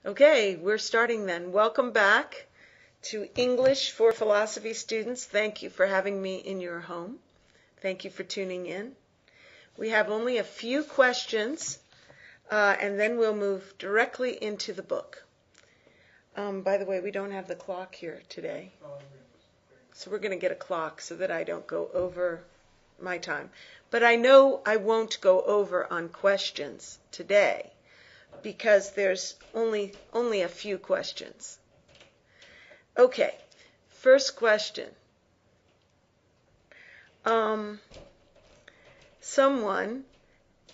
Okay, we're starting then. Welcome back to English for Philosophy students. Thank you for having me in your home. Thank you for tuning in. We have only a few questions, and then we'll move directly into the book. By the way, we don't have the clock here today. So we're going to get a clock so that I don't go over my time. But I know I won't go over on questions today, because there's only a few questions. Okay, first question. Someone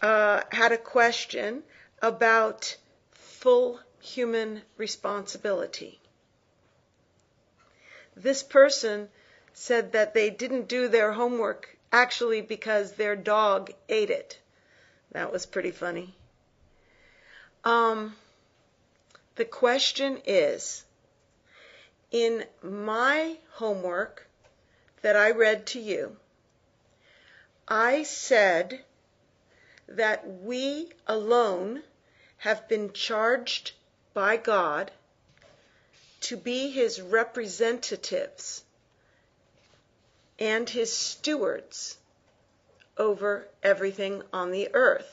had a question about full human responsibility. This person said that they didn't do their homework actually because their dog ate it. That was pretty funny. The question is, in my homework that I read to you, I said that we alone have been charged by God to be His representatives and His stewards over everything on the earth.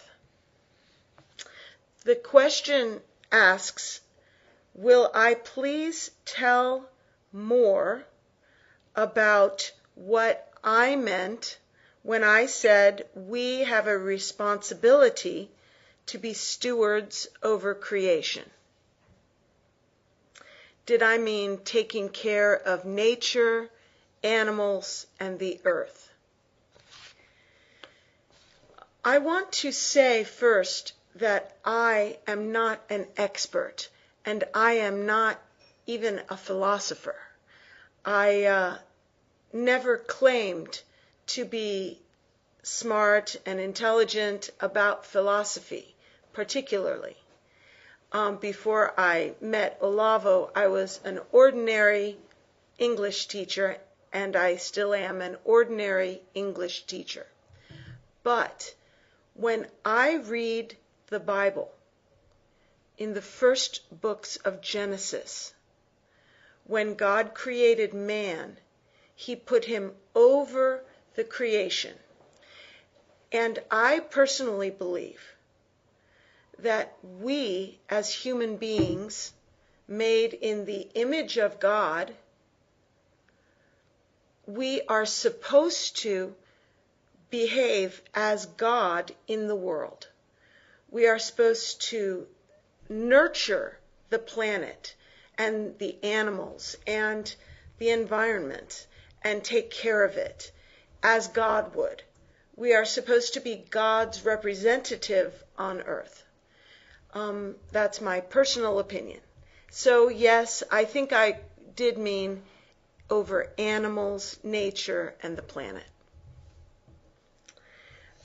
The question asks, will I please tell more about what I meant when I said we have a responsibility to be stewards over creation? Did I mean taking care of nature, animals, and the earth? I want to say first that I am not an expert, and I am not even a philosopher. I never claimed to be smart and intelligent about philosophy, particularly. Before I met Olavo, I was an ordinary English teacher, and I still am an ordinary English teacher. But when I read the Bible, in the first books of Genesis, when God created man, He put him over the creation. And I personally believe that we, as human beings, made in the image of God, we are supposed to behave as God in the world. We are supposed to nurture the planet and the animals and the environment and take care of it as God would. We are supposed to be God's representative on earth. That's my personal opinion. So yes, I think I did mean over animals, nature, and the planet.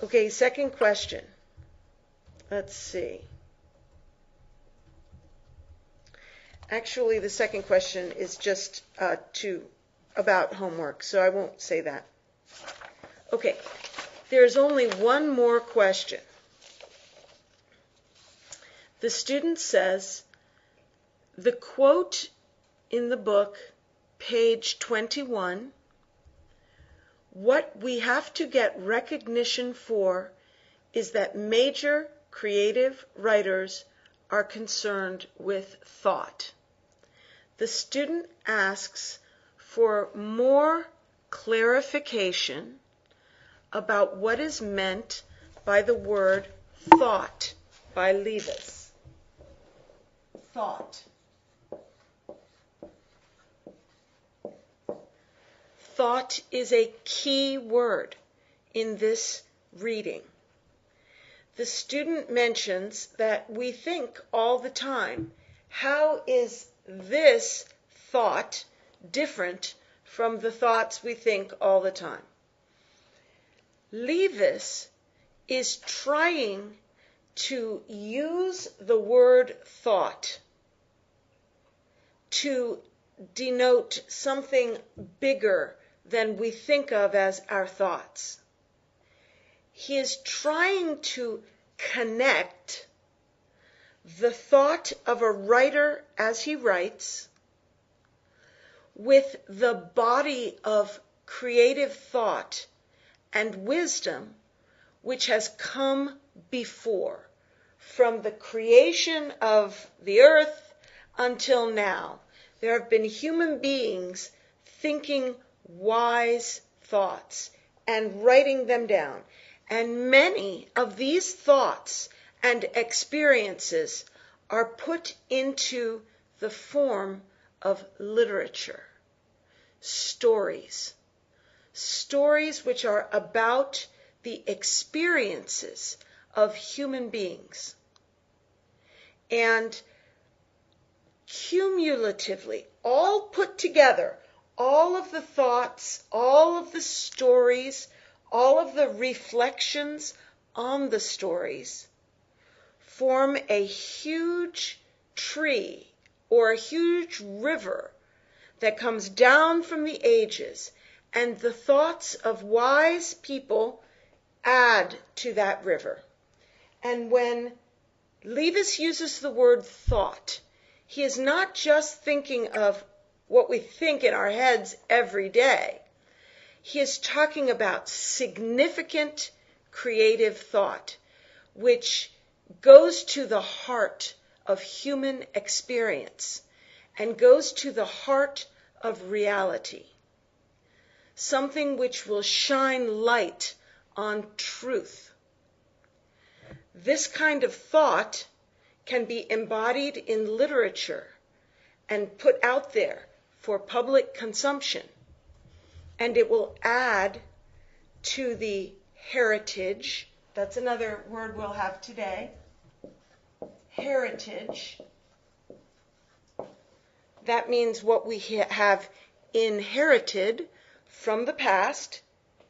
Okay, second question. Let's see. Actually, the second question is just about homework, so I won't say that. Okay, there's only one more question. The student says, the quote in the book, page 21, what we have to get recognition for is that major creative writers are concerned with thought. The student asks for more clarification about what is meant by the word thought by Levis. Thought. Thought is a key word in this reading. The student mentions that we think all the time, how is this thought different from the thoughts we think all the time? Levis is trying to use the word thought to denote something bigger than we think of as our thoughts. He is trying to connect the thought of a writer as he writes with the body of creative thought and wisdom which has come before, from the creation of the earth until now. There have been human beings thinking wise thoughts and writing them down. And many of these thoughts and experiences are put into the form of literature, stories. Stories which are about the experiences of human beings. And cumulatively, all put together, all of the thoughts, all of the stories, all of the reflections on the stories form a huge tree or a huge river that comes down from the ages, and the thoughts of wise people add to that river. And when Levis uses the word thought, he is not just thinking of what we think in our heads every day. He is talking about significant creative thought, which goes to the heart of human experience and goes to the heart of reality. Something which will shine light on truth. This kind of thought can be embodied in literature and put out there for public consumption. And it will add to the heritage. That's another word we'll have today. Heritage. That means what we have inherited from the past,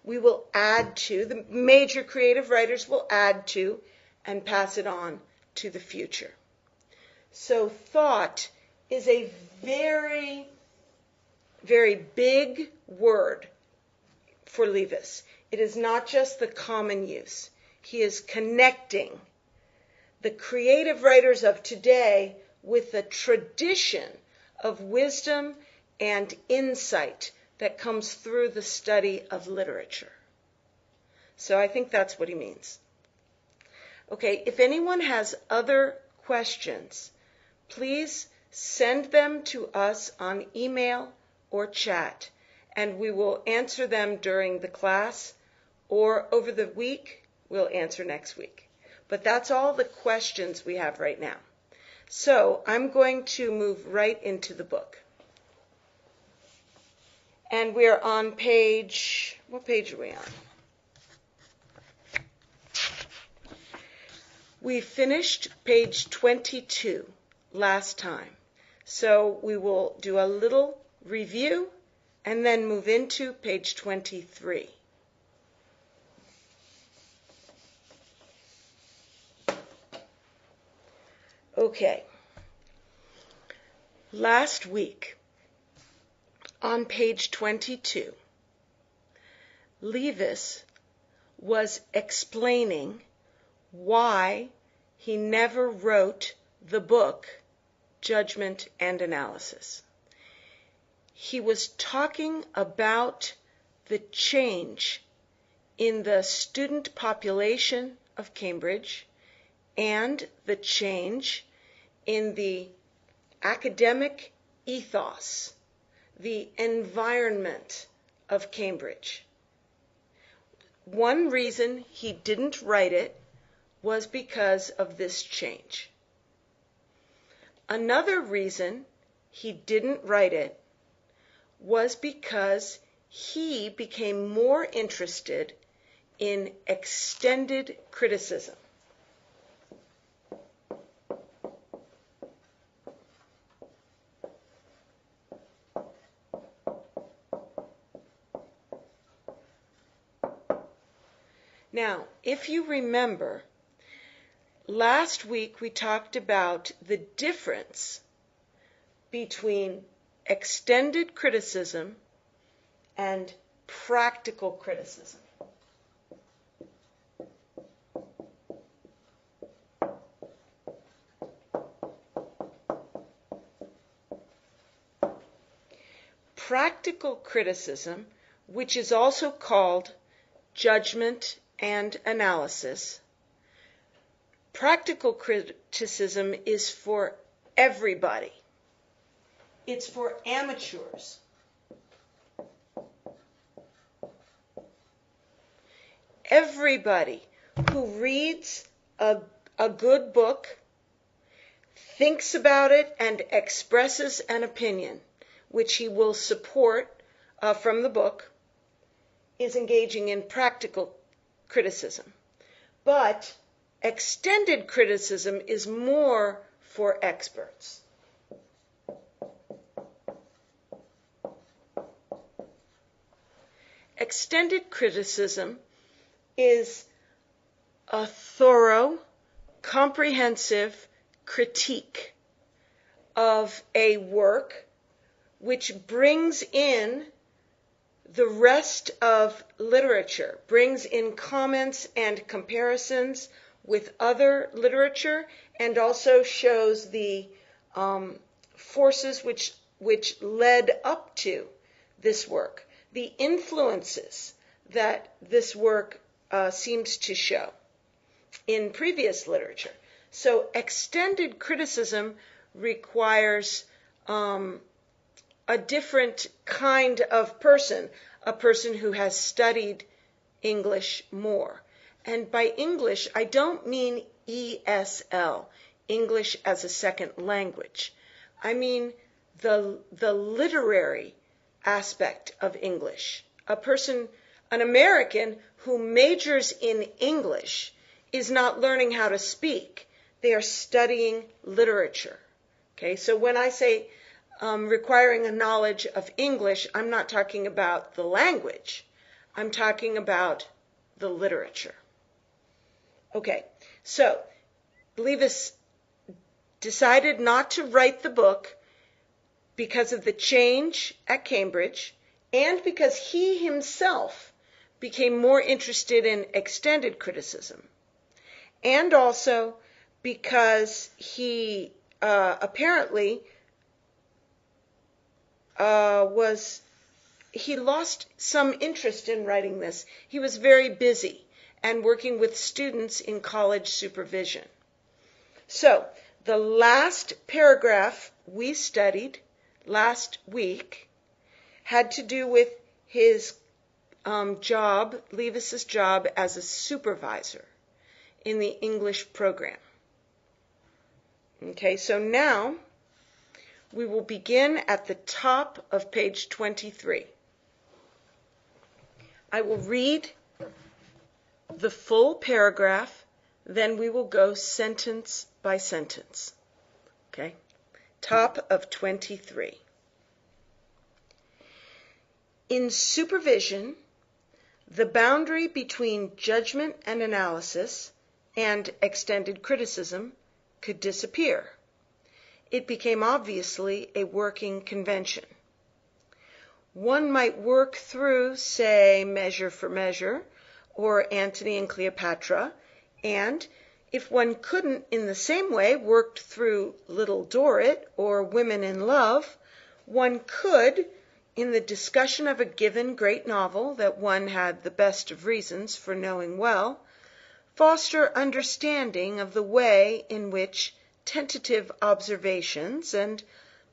we will add to, the major creative writers will add to and pass it on to the future. So thought is a very, very big word for Levis. It is not just the common use. He is connecting the creative writers of today with the tradition of wisdom and insight that comes through the study of literature. So I think that's what he means. Okay, if anyone has other questions, please send them to us on email or chat, and we will answer them during the class, or over the week, we'll answer next week. But that's all the questions we have right now. So I'm going to move right into the book. And we're on page, what page are we on? We finished page 22 last time. So we will do a little review and then move into page 23. Okay. Last week, on page 22, Levis was explaining why he never wrote the book Judgment and Analysis. He was talking about the change in the student population of Cambridge and the change in the academic ethos, the environment of Cambridge. One reason he didn't write it was because of this change. Another reason he didn't write it was because he became more interested in extended criticism. Now, if you remember, last week we talked about the difference between extended criticism and practical criticism. practical criticism, which is also called judgment and analysis. Practical criticism is for everybody. It's for amateurs. Everybody who reads a good book, thinks about it, and expresses an opinion, which he will support from the book, is engaging in practical criticism. But extended criticism is more for experts. Extended criticism is a thorough, comprehensive critique of a work which brings in the rest of literature, brings in comments and comparisons with other literature, and also shows the forces which led up to this work, the influences that this work seems to show in previous literature. So extended criticism requires a different kind of person, a person who has studied English more. And by English, I don't mean ESL, English as a second language. I mean the literary aspect of English. An American who majors in English is not learning how to speak. They are studying literature. Okay, so when I say requiring a knowledge of English, I'm not talking about the language. I'm talking about the literature. Okay, so Levis decided not to write the book because of the change at Cambridge and because he himself became more interested in extended criticism, and also because he apparently he lost some interest in writing this. He was very busy and working with students in college supervision. So the last paragraph we studied last week had to do with his job, Levis's job as a supervisor in the English program. Okay, so now we will begin at the top of page 23. I will read the full paragraph, then we will go sentence by sentence. Okay, top of 23. In supervision, the boundary between judgment and analysis and extended criticism could disappear. It became obviously a working convention. One might work through, say, Measure for Measure or Antony and Cleopatra, and if one couldn't in the same way work through Little Dorrit or Women in Love, one could, in the discussion of a given great novel that one had the best of reasons for knowing well, foster understanding of the way in which tentative observations and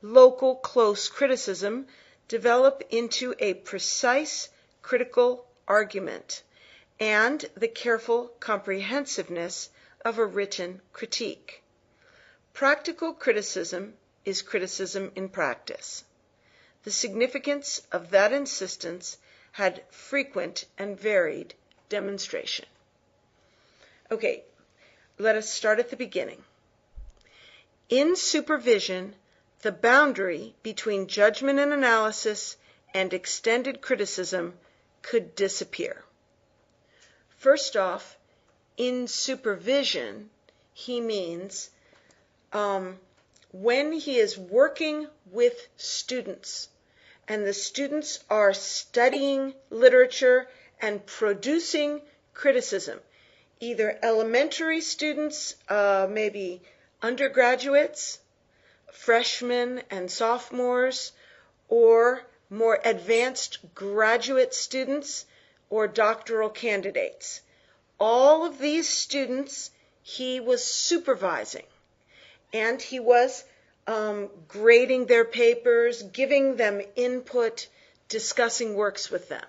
local close criticism develop into a precise critical argument and the careful comprehensiveness of a written critique. Practical criticism is criticism in practice. The significance of that insistence had frequent and varied demonstration. Okay, let us start at the beginning. In supervision, the boundary between judgment and analysis and extended criticism could disappear. First off, in supervision, he means when he is working with students and the students are studying literature and producing criticism, either elementary students, maybe undergraduates, freshmen and sophomores, or more advanced graduate students, or doctoral candidates. All of these students he was supervising, and he was grading their papers, giving them input, discussing works with them.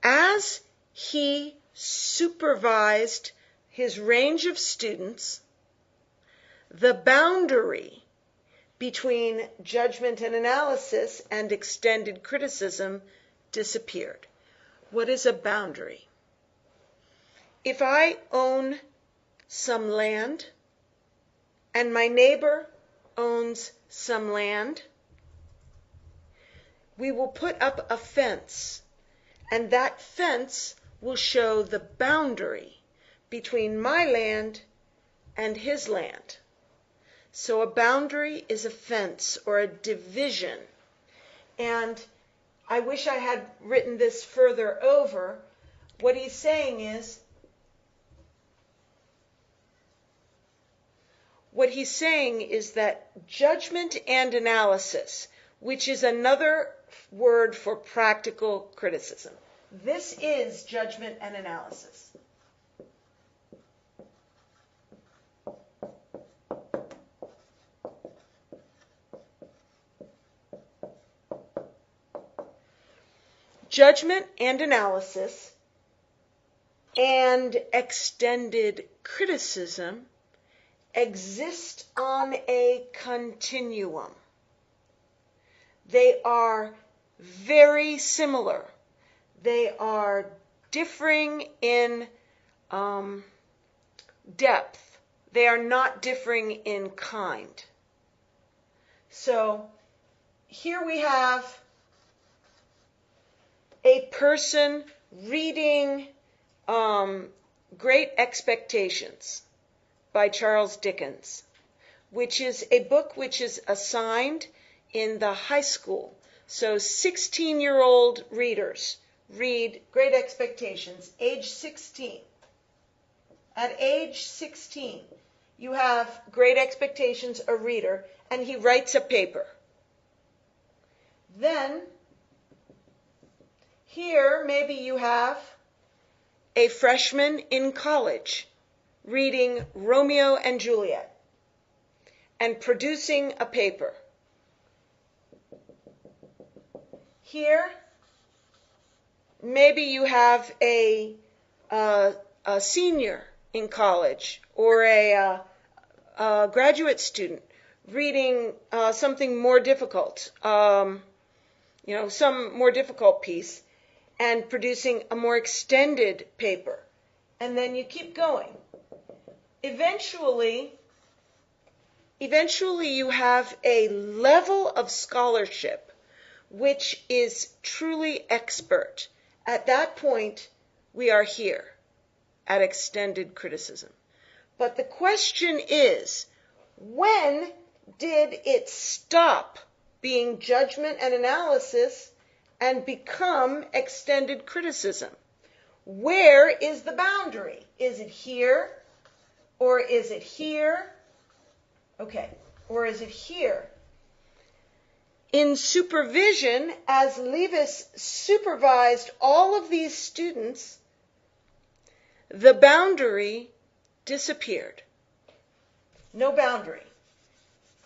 As he supervised his range of students, the boundary between judgment and analysis and extended criticism disappeared. What is a boundary? If I own some land and my neighbor owns some land, we will put up a fence, and that fence will show the boundary between my land and his land. So a boundary is a fence or a division. And I wish I had written this further over. What he's saying is, that judgment and analysis, which is another word for practical criticism, this is judgment and analysis. Judgment and analysis and extended criticism exist on a continuum. They are very similar. They are differing in depth. They are not differing in kind. So here we have a person reading Great Expectations by Charles Dickens, which is a book which is assigned in the high school. So 16-year-old readers read Great Expectations, age 16. At age 16, you have Great Expectations, a reader, and he writes a paper. Then, here, maybe you have a freshman in college reading Romeo and Juliet and producing a paper. Here, maybe you have a senior in college or a graduate student reading something more difficult, some more difficult piece, and producing a more extended paper. And then you keep going. Eventually you have a level of scholarship which is truly expert. At that point, we are here at extended criticism. But the question is, when did it stop being judgment and analysis and become extended criticism? Where is the boundary? Is it here? Or is it here? Okay, or is it here? In supervision, as Levis supervised all of these students, the boundary disappeared. No boundary.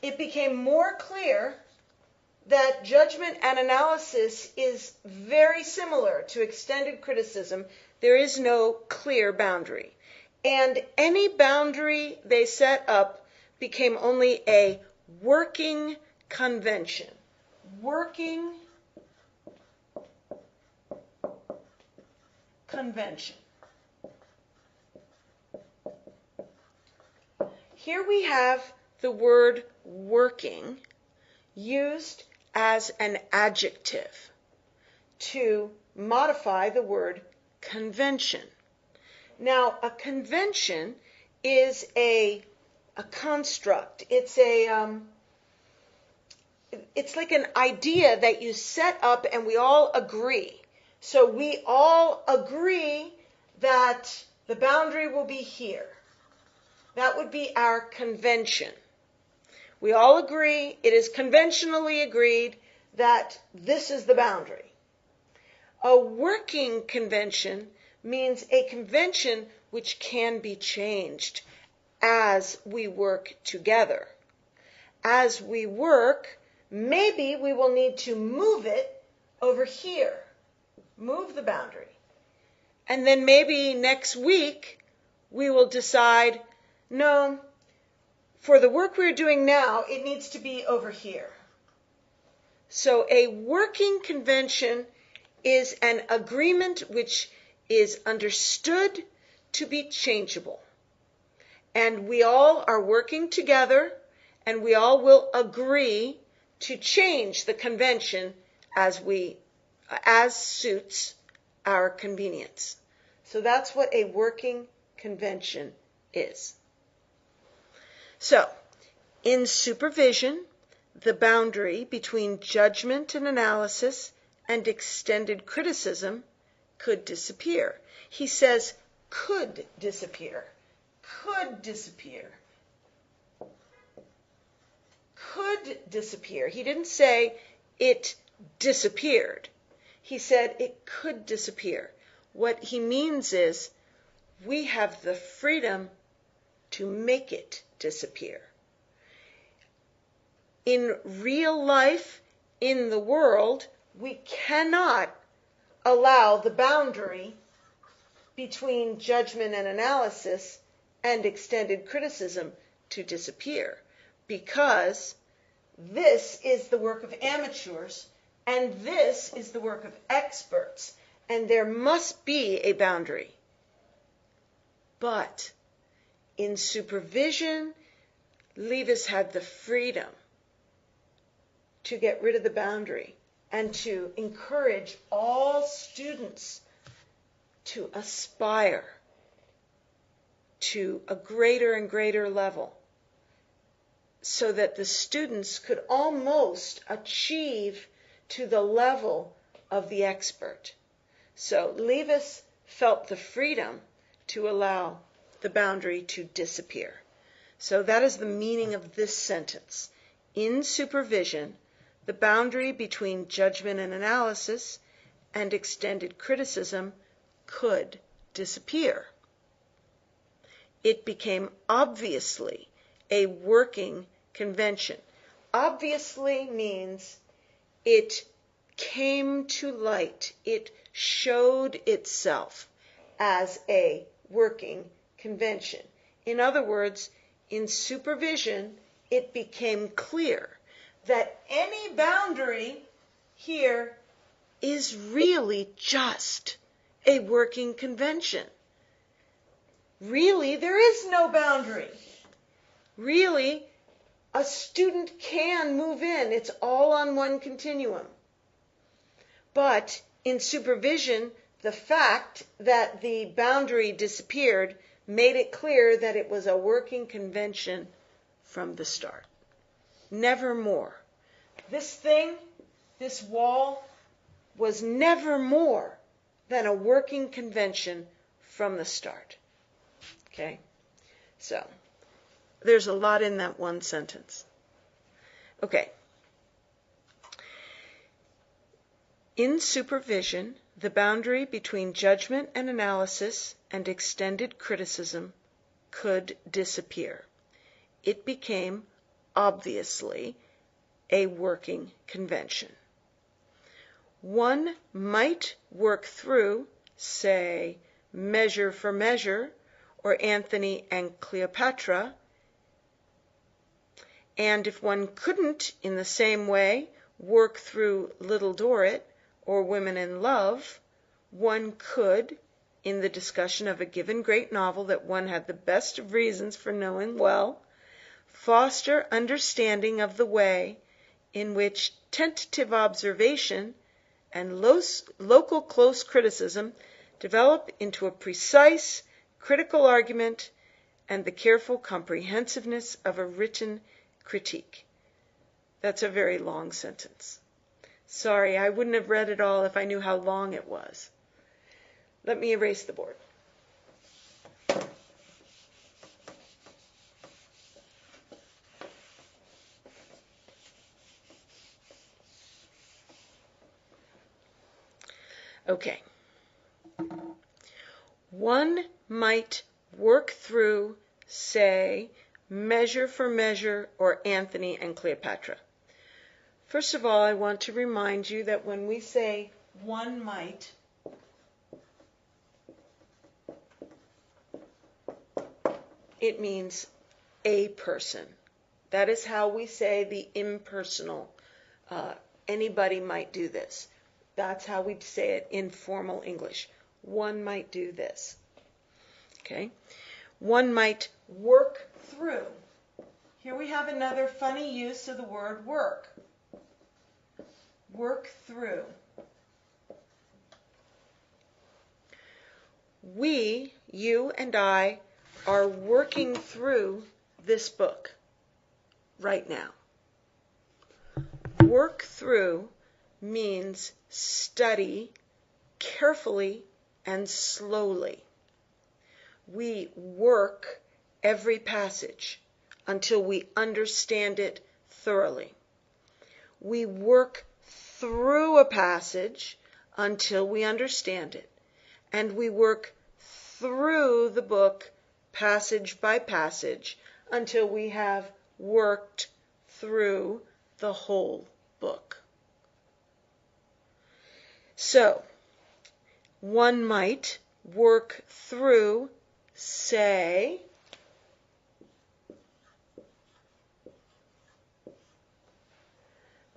It became more clear that judgment and analysis is very similar to extended criticism. There is no clear boundary. And any boundary they set up became only a working convention. Working convention. Here we have the word working used as an adjective to modify the word convention. Now, a convention is a construct. It's like an idea that you set up and we all agree. So we all agree that the boundary will be here. That would be our convention. We all agree, it is conventionally agreed that this is the boundary. A working convention means a convention which can be changed as we work together. As we work, maybe we will need to move it over here, move the boundary. And then maybe next week we will decide, no, for the work we're doing now, it needs to be over here. So a working convention is an agreement which is understood to be changeable. And we all are working together, and we all will agree to change the convention as suits our convenience. So that's what a working convention is. So, in supervision, the boundary between judgment and analysis and extended criticism could disappear. He says could disappear. Could disappear. Could disappear. He didn't say it disappeared. He said it could disappear. What he means is we have the freedom to make it disappear. In real life, in the world, we cannot allow the boundary between judgment and analysis and extended criticism to disappear, because this is the work of amateurs and this is the work of experts, and there must be a boundary. But in supervision, Levis had the freedom to get rid of the boundary and to encourage all students to aspire to a greater and greater level, so that the students could almost achieve to the level of the expert. So Levis felt the freedom to allow the boundary to disappear. So that is the meaning of this sentence. In supervision, the boundary between judgment and analysis and extended criticism could disappear. It became obviously a working convention. Obviously means it came to light. It showed itself as a working convention. In other words, in supervision, it became clear that any boundary here is really just a working convention. Really, there is no boundary. Really, a student can move in. It's all on one continuum. But in supervision, the fact that the boundary disappeared made it clear that it was a working convention from the start. Never more. This thing, this wall, was never more than a working convention from the start. Okay? So, there's a lot in that one sentence. Okay. In supervision, the boundary between judgment and analysis and extended criticism could disappear. It became, obviously, a working convention. One might work through, say, Measure for Measure, or Anthony and Cleopatra, and if one couldn't, in the same way, work through Little Dorrit or Women in Love, one could, in the discussion of a given great novel that one had the best of reasons for knowing well, foster understanding of the way in which tentative observation and local close criticism develop into a precise, critical argument and the careful comprehensiveness of a written critique. That's a very long sentence. Sorry, I wouldn't have read it all if I knew how long it was. Let me erase the board. Okay. One might work through, say, Measure for Measure or Antony and Cleopatra. First of all, I want to remind you that when we say one might, it means a person. That is how we say the impersonal. Anybody might do this. That's how we say it in formal English. One might do this. Okay? One might work through. Here we have another funny use of the word work. Work through. We, you and I, are working through this book right now. Work through means study carefully and slowly. We work every passage until we understand it thoroughly. We work through a passage until we understand it. And we work through the book passage by passage until we have worked through the whole book. So, one might work through, say,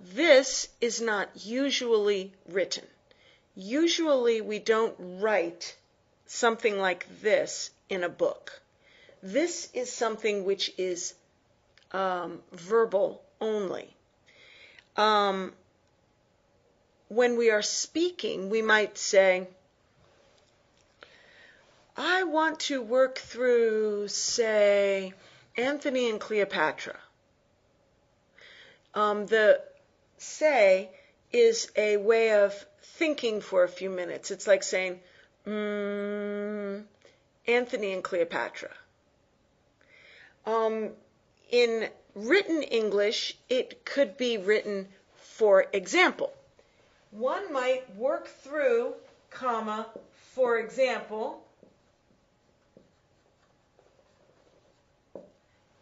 this is not usually written. Usually we don't write something like this in a book. This is something which is verbal only. When we are speaking, we might say, I want to work through, say, Antony and Cleopatra. The say is a way of thinking for a few minutes. It's like saying, Antony and Cleopatra. In written English, it could be written, for example. One might work through, comma, for example,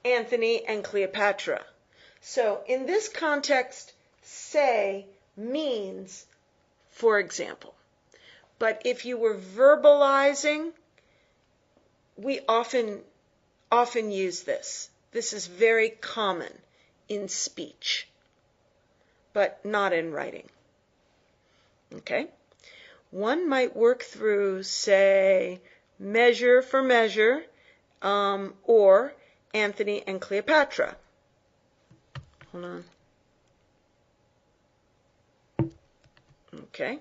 Antony and Cleopatra. So in this context, say means, for example. But if you were verbalizing, we often use this. This is very common in speech, but not in writing. Okay? One might work through, say, Measure for Measure, or Antony and Cleopatra. Hold on. Okay.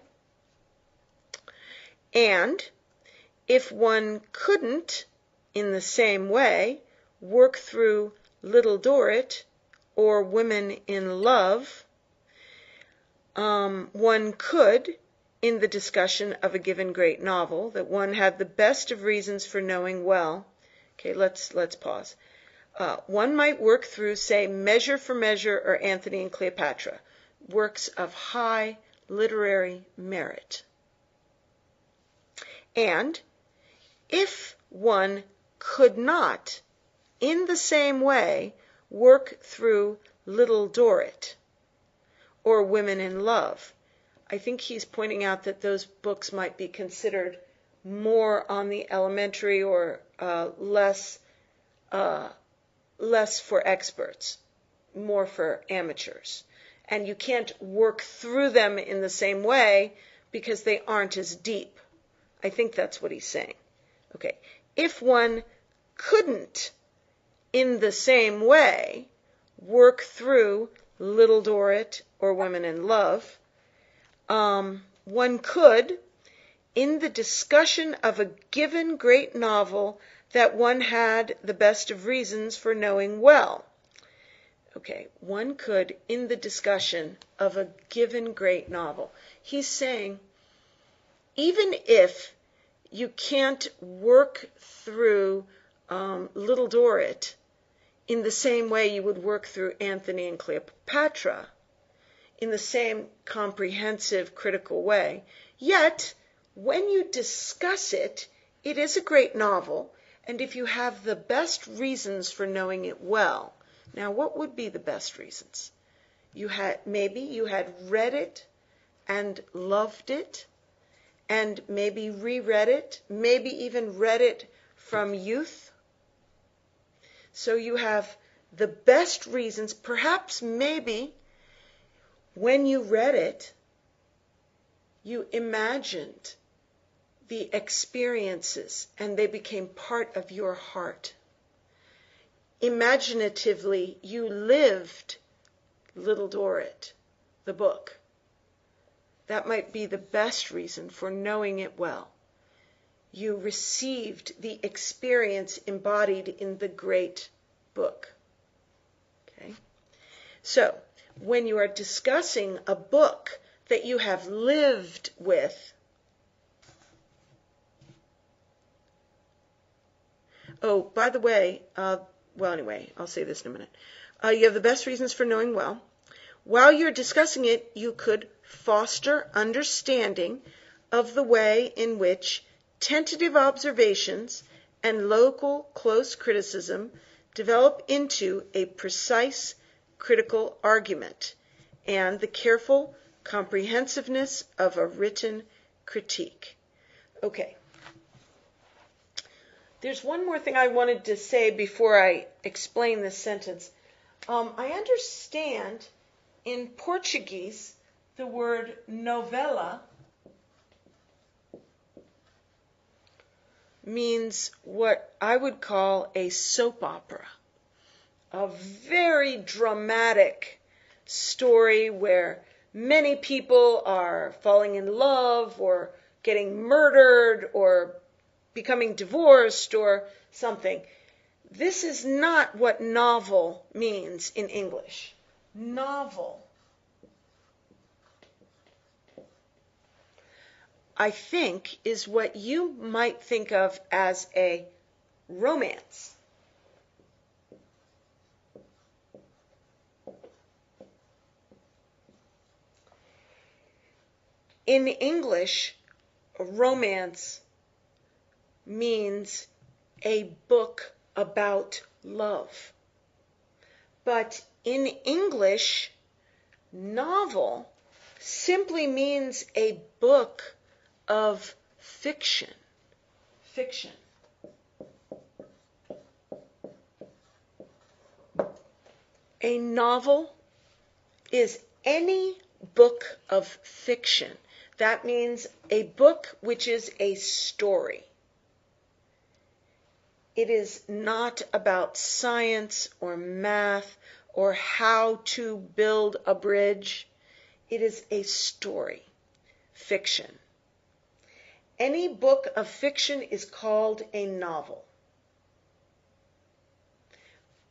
And if one couldn't, in the same way, work through Little Dorrit or Women in Love, one could, in the discussion of a given great novel that one had the best of reasons for knowing well. Okay, let's pause. One might work through, say, Measure for Measure or Antony and Cleopatra, works of high literary merit. And if one could not, in the same way, work through Little Dorrit or Women in Love, I think he's pointing out that those books might be considered more on the elementary or less for experts, more for amateurs. And you can't work through them in the same way because they aren't as deep. I think that's what he's saying. Okay. If one couldn't, in the same way, work through Little Dorrit or Women in Love, one could, in the discussion of a given great novel that one had the best of reasons for knowing well. Okay, one could, in the discussion of a given great novel. He's saying, even if you can't work through Little Dorrit in the same way you would work through Antony and Cleopatra, in the same comprehensive, critical way. Yet, when you discuss it, it is a great novel, and if you have the best reasons for knowing it well, now what would be the best reasons? Maybe you had read it and loved it, and maybe reread it, maybe even read it from youth. So you have the best reasons, perhaps maybe when you read it, you imagined the experiences and they became part of your heart. Imaginatively, you lived Little Dorrit, the book. That might be the best reason for knowing it well. You received the experience embodied in the great book. Okay? So, when you are discussing a book that you have lived with, oh, by the way, anyway, I'll say this in a minute. You have the best reasons for knowing well. While you're discussing it, you could foster understanding of the way in which tentative observations and local close criticism develop into a precise critical argument, and the careful comprehensiveness of a written critique. Okay. There's one more thing I wanted to say before I explain this sentence. I understand in Portuguese the word novela means what I would call a soap opera, a very dramatic story where many people are falling in love or getting murdered or becoming divorced or something. This is not what novel means in English. Novel, I think, is what you might think of as a romance. In English, a romance means a book about love. But in English, novel simply means a book of fiction. Fiction. A novel is any book of fiction. That means a book which is a story. It is not about science or math or how to build a bridge. It is a story, fiction. Any book of fiction is called a novel.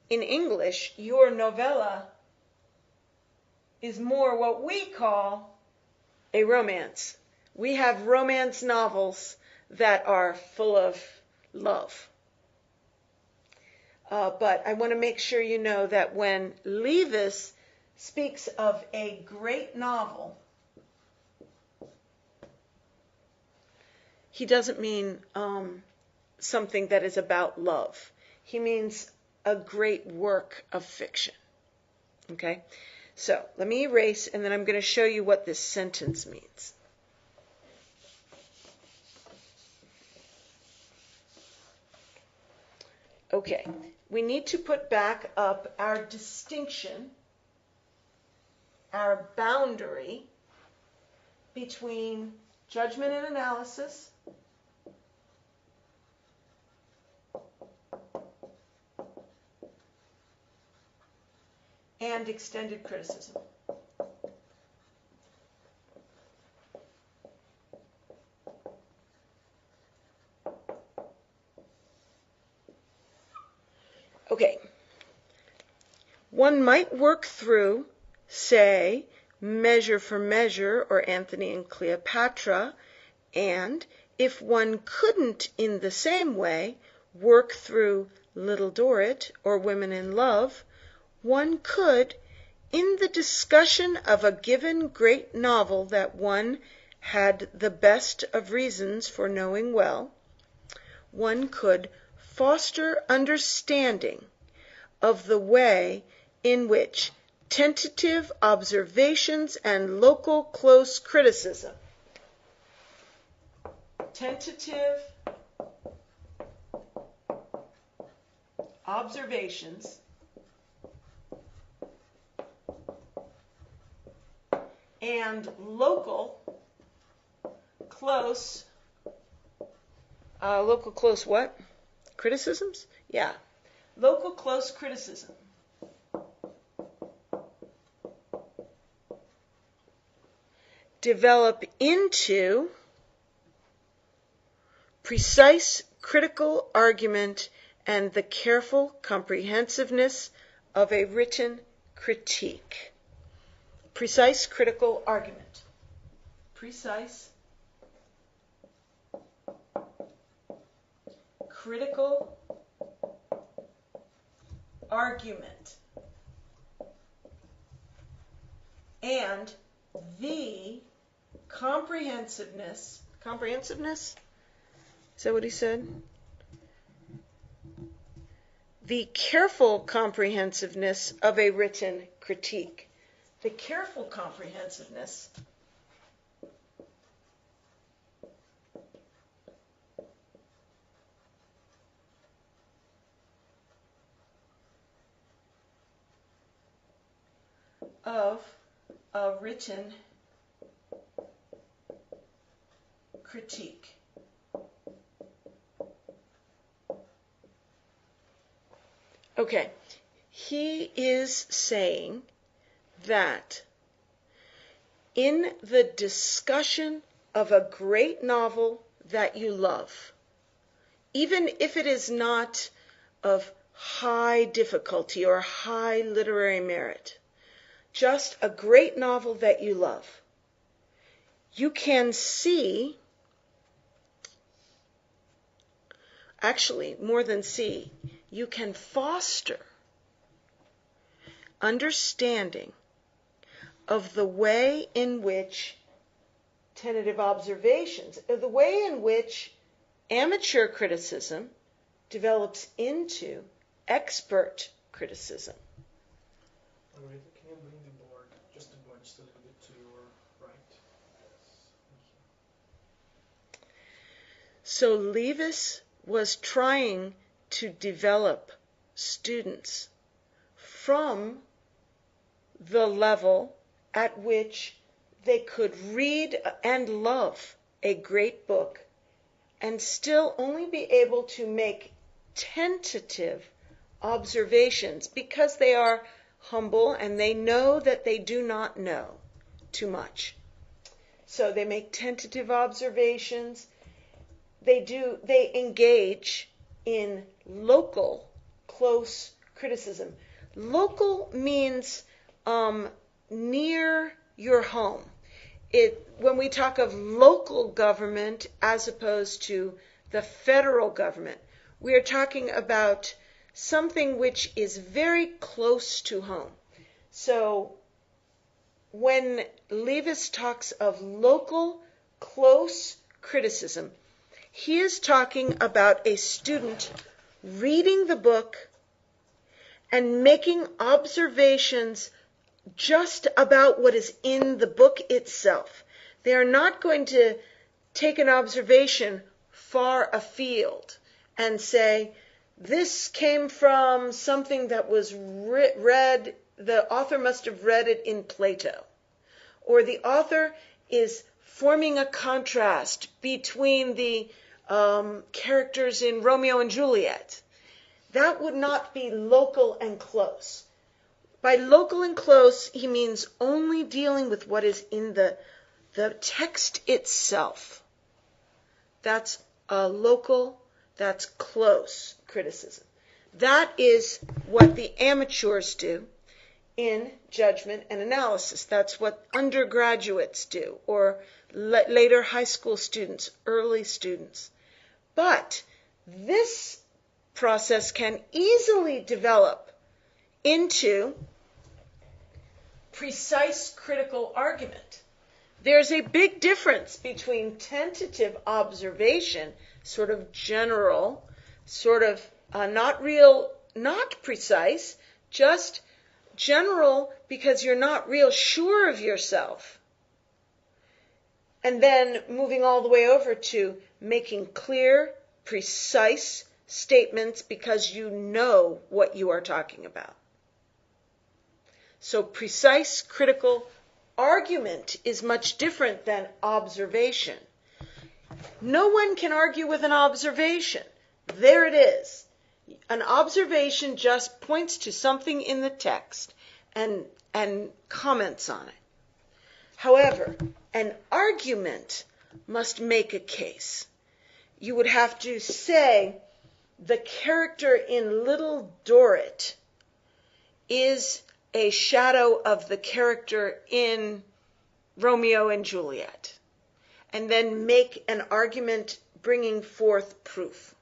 In English, your novella is more what we call a romance. We have romance novels that are full of love. But I want to make sure you know that when Levis speaks of a great novel, he doesn't mean something that is about love. He means a great work of fiction. Okay? So, let me erase, and then I'm going to show you what this sentence means. Okay, we need to put back up our distinction, our boundary between judgment and analysis and extended criticism. Okay, one might work through, say, Measure for Measure or Anthony and Cleopatra, and if one couldn't in the same way work through Little Dorrit or Women in Love, one could in the discussion of a given great novel that one had the best of reasons for knowing well, one could foster understanding of the way in which tentative observations and local close criticism tentative observations and local close what? Criticisms? Yeah. Local close criticism develop into precise critical argument and the careful comprehensiveness of a written critique. Precise critical argument. Precise critical argument and the comprehensiveness. Is that what he said? The careful comprehensiveness of a written critique. The careful comprehensiveness of a written critique. Okay, he is saying that in the discussion of a great novel that you love, even if it is not of high difficulty or high literary merit, just a great novel that you love, you can see, actually, more than see, you can foster understanding of the way in which tentative observations, the way in which amateur criticism develops into expert criticism. Margarita, can you bring the board just a little bit to your right? Yes. So Levis was trying to develop students from the level at which they could read and love a great book and still only be able to make tentative observations because they are humble and they know that they do not know too much. So they make tentative observations. They engage in local close criticism. Local means near your home. When we talk of local government as opposed to the federal government, we are talking about something which is very close to home. So when Levis talks of local close criticism, he is talking about a student reading the book and making observations just about what is in the book itself. They are not going to take an observation far afield and say, this came from something that was read, the author must have read it in Plato. Or the author is forming a contrast between the characters in Romeo and Juliet. That would not be local and close. By local and close, he means only dealing with what is in the text itself. That's local, that's close criticism. That is what the amateurs do in judgment and analysis. That's what undergraduates do, or later high school students, early students. But this process can easily develop into precise critical argument. There's a big difference between tentative observation, sort of general, sort of not real, not precise, just general because you're not real sure of yourself. And then moving all the way over to making clear, precise statements because you know what you are talking about. So precise critical argument is much different than observation. No one can argue with an observation. There it is. An observation just points to something in the text and comments on it. However, an argument must make a case. You would have to say the character in Little Dorrit is a shadow of the character in Romeo and Juliet, and then make an argument bringing forth proof.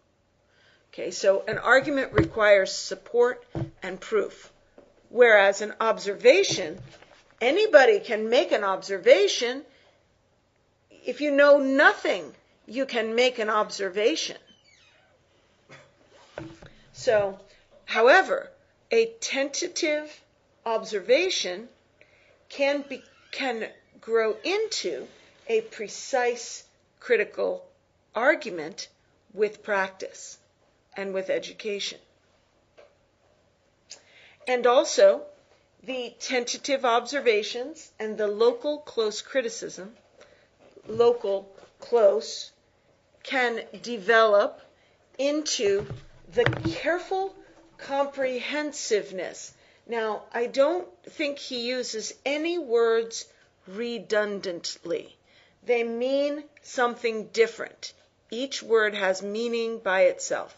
Okay, so an argument requires support and proof, whereas an observation, anybody can make an observation. If you know nothing, you can make an observation. So, however, a tentative observation can grow into a precise critical argument with practice and with education. And also, the tentative observations and the local close criticism, local close, can develop into the careful comprehensiveness. Now, I don't think he uses any words redundantly. They mean something different. Each word has meaning by itself.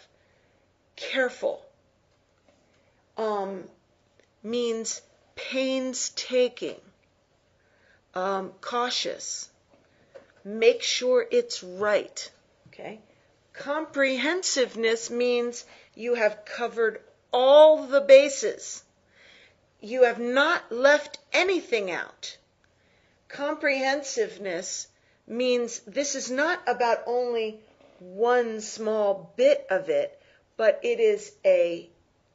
Careful means painstaking, cautious, make sure it's right. Okay? Comprehensiveness means you have covered all the bases. You have not left anything out. Comprehensiveness means this is not about only one small bit of it, but it is a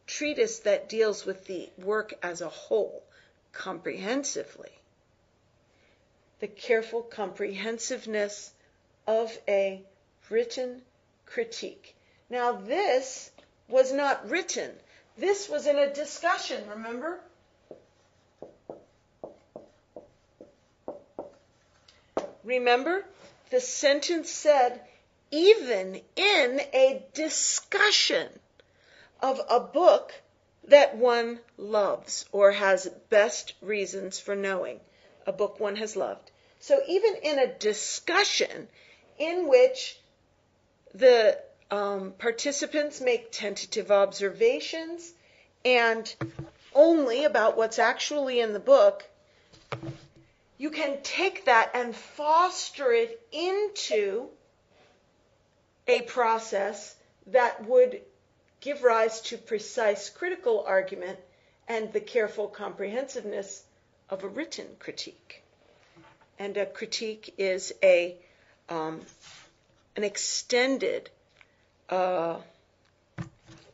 treatise that deals with the work as a whole, comprehensively. The careful comprehensiveness of a written critique. Now, this was not written. This was in a discussion, remember? Remember, the sentence said, even in a discussion of a book that one loves or has best reasons for knowing, a book one has loved. So even in a discussion in which the participants make tentative observations and only about what's actually in the book, you can take that and foster it into a process that would give rise to precise critical argument and the careful comprehensiveness of a written critique. And a critique is an extended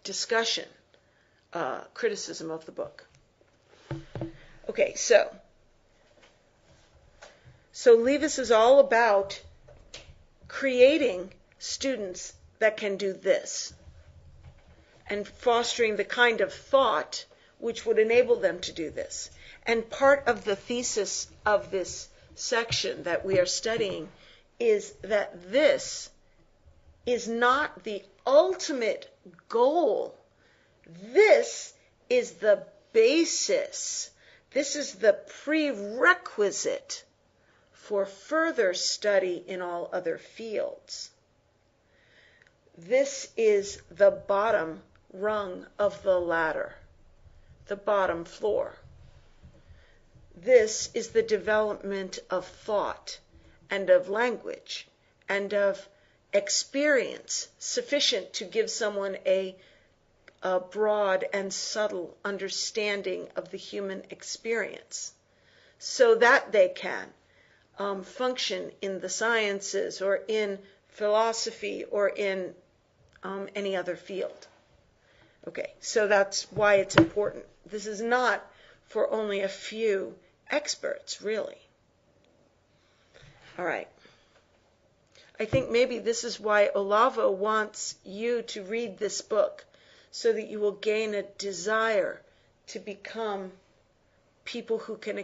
discussion, criticism of the book. Okay, so Levis is all about creating students that can do this and fostering the kind of thought which would enable them to do this. And part of the thesis of this section that we are studying is that this is not the ultimate goal. This is the basis. This is the prerequisite for further study in all other fields. This is the bottom rung of the ladder, the bottom floor. This is the development of thought and of language and of experience sufficient to give someone a broad and subtle understanding of the human experience. so that they can function in the sciences or in philosophy or in any other field. Okay, so that's why it's important. This is not for only a few experts, really. All right. I think maybe this is why Olavo wants you to read this book, so that you will gain a desire to become people who can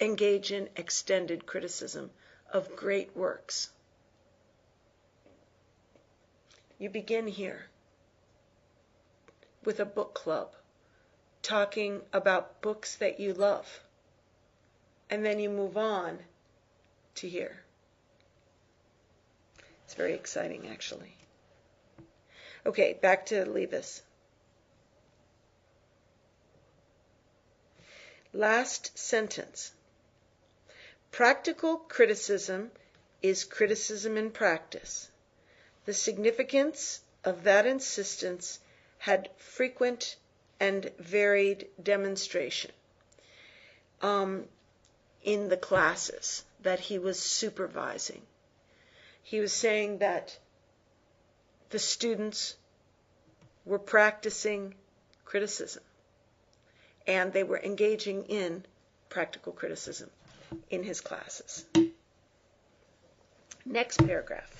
engage in extended criticism of great works. You begin here with a book club, talking about books that you love, and then you move on to here. It's very exciting, actually. Okay, back to Levis. Last sentence. Practical criticism is criticism in practice. The significance of that insistence had frequent and varied demonstration in the classes that he was supervising. He was saying that the students were practicing criticism, and they were engaging in practical criticism in his classes. Next paragraph.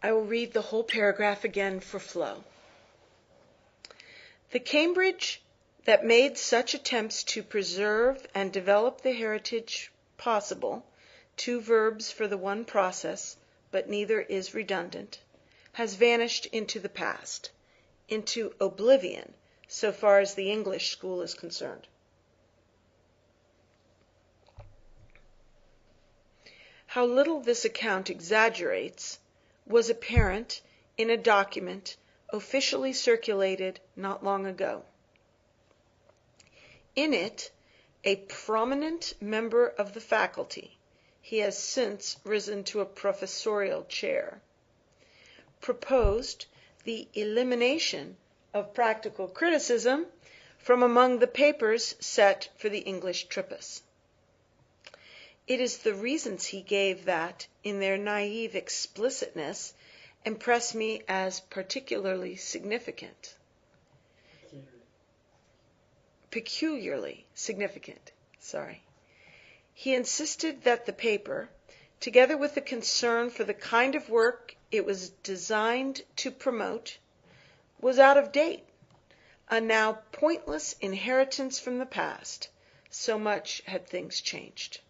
I will read the whole paragraph again for flow. The Cambridge that made such attempts to preserve and develop the heritage possible, two verbs for the one process, but neither is redundant, has vanished into the past, into oblivion, so far as the English school is concerned. How little this account exaggerates was apparent in a document officially circulated not long ago. In it, a prominent member of the faculty, he has since risen to a professorial chair, proposed the elimination of practical criticism from among the papers set for the English Tripos. It is the reasons he gave that, in their naive explicitness, impress me as particularly significant. Peculiarly significant. He insisted that the paper, together with the concern for the kind of work it was designed to promote, was out of date, a now pointless inheritance from the past, so much had things changed.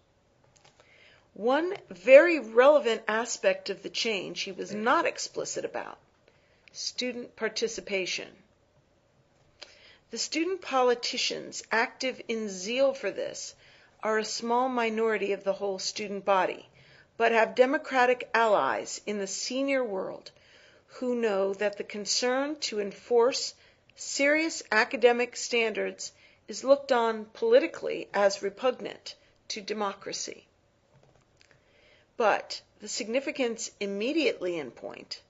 One very relevant aspect of the change he was not explicit about: student participation. The student politicians active in zeal for this are a small minority of the whole student body, but have democratic allies in the senior world who know that the concern to enforce serious academic standards is looked on politically as repugnant to democracy. But the significance immediately in point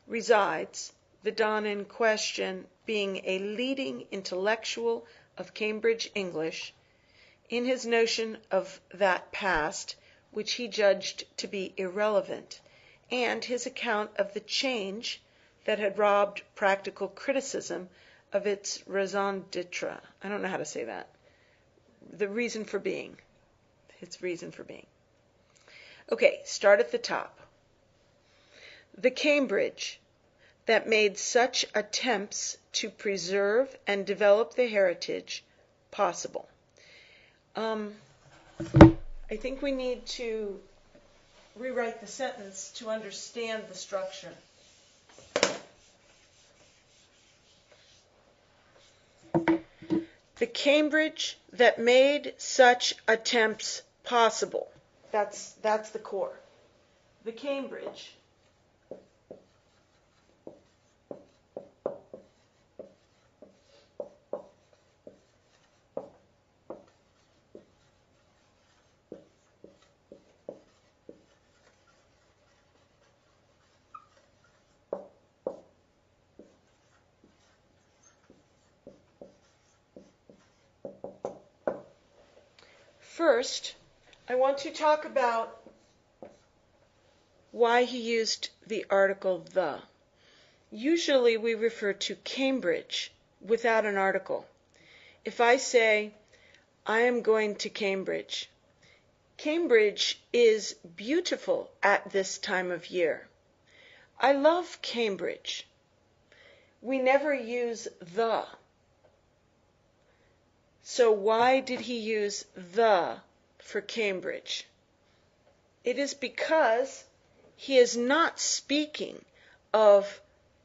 resides, the don in question being a leading intellectual of Cambridge English, in his notion of that past which he judged to be irrelevant, and his account of the change that had robbed practical criticism of its raison d'etre. I don't know how to say that. The reason for being. Its reason for being. Okay, start at the top. The Cambridge that made such attempts to preserve and develop the heritage possible. I think we need to rewrite the sentence to understand the structure. The Cambridge that made such attempts possible. That's the core. The Cambridge First, I want to talk about why he used the article the. Usually we refer to Cambridge without an article. If I say, I am going to Cambridge, Cambridge is beautiful at this time of year. I love Cambridge. We never use the. So why did he use the for Cambridge? It is because he is not speaking of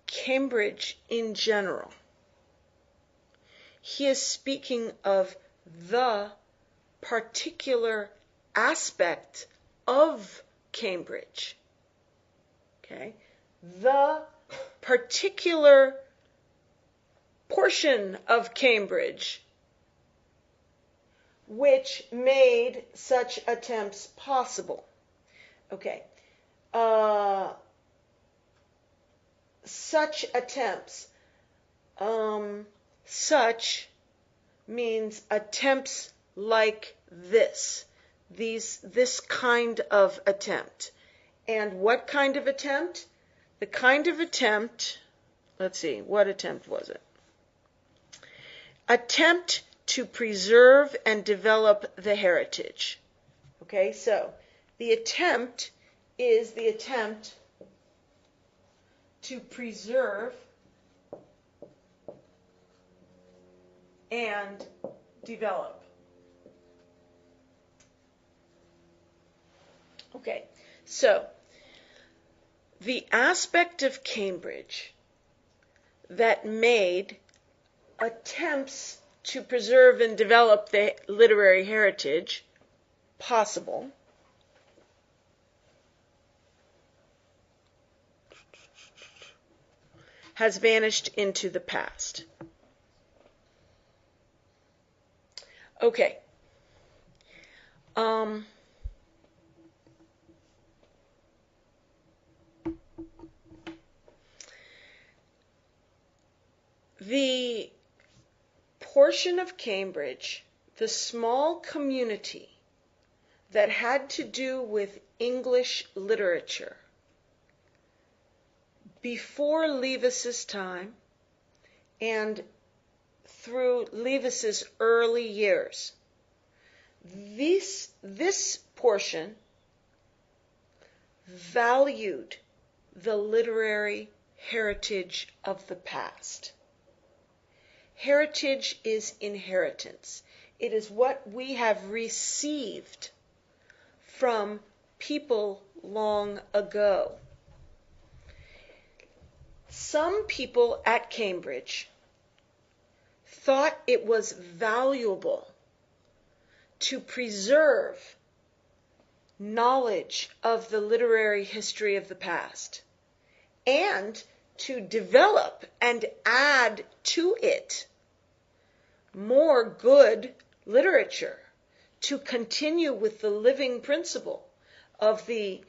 Cambridge in general. He is speaking of the particular aspect of Cambridge. Okay? The particular portion of Cambridge which made such attempts possible. Okay. Such attempts. Such means attempts like this. This kind of attempt. And what kind of attempt? The kind of attempt, let's see, what attempt was it? Attempt to preserve and develop the heritage. Okay, so the attempt is the attempt to preserve and develop. Okay, so the aspect of Cambridge that made attempts to preserve and develop the literary heritage possible has vanished into the past. Okay. The portion of Cambridge, the small community that had to do with English literature before Levis's time and through Levis's early years, this portion valued the literary heritage of the past. Heritage is inheritance. It is what we have received from people long ago. Some people at Cambridge thought it was valuable to preserve knowledge of the literary history of the past and to develop and add to it more good literature to continue with the living principle of the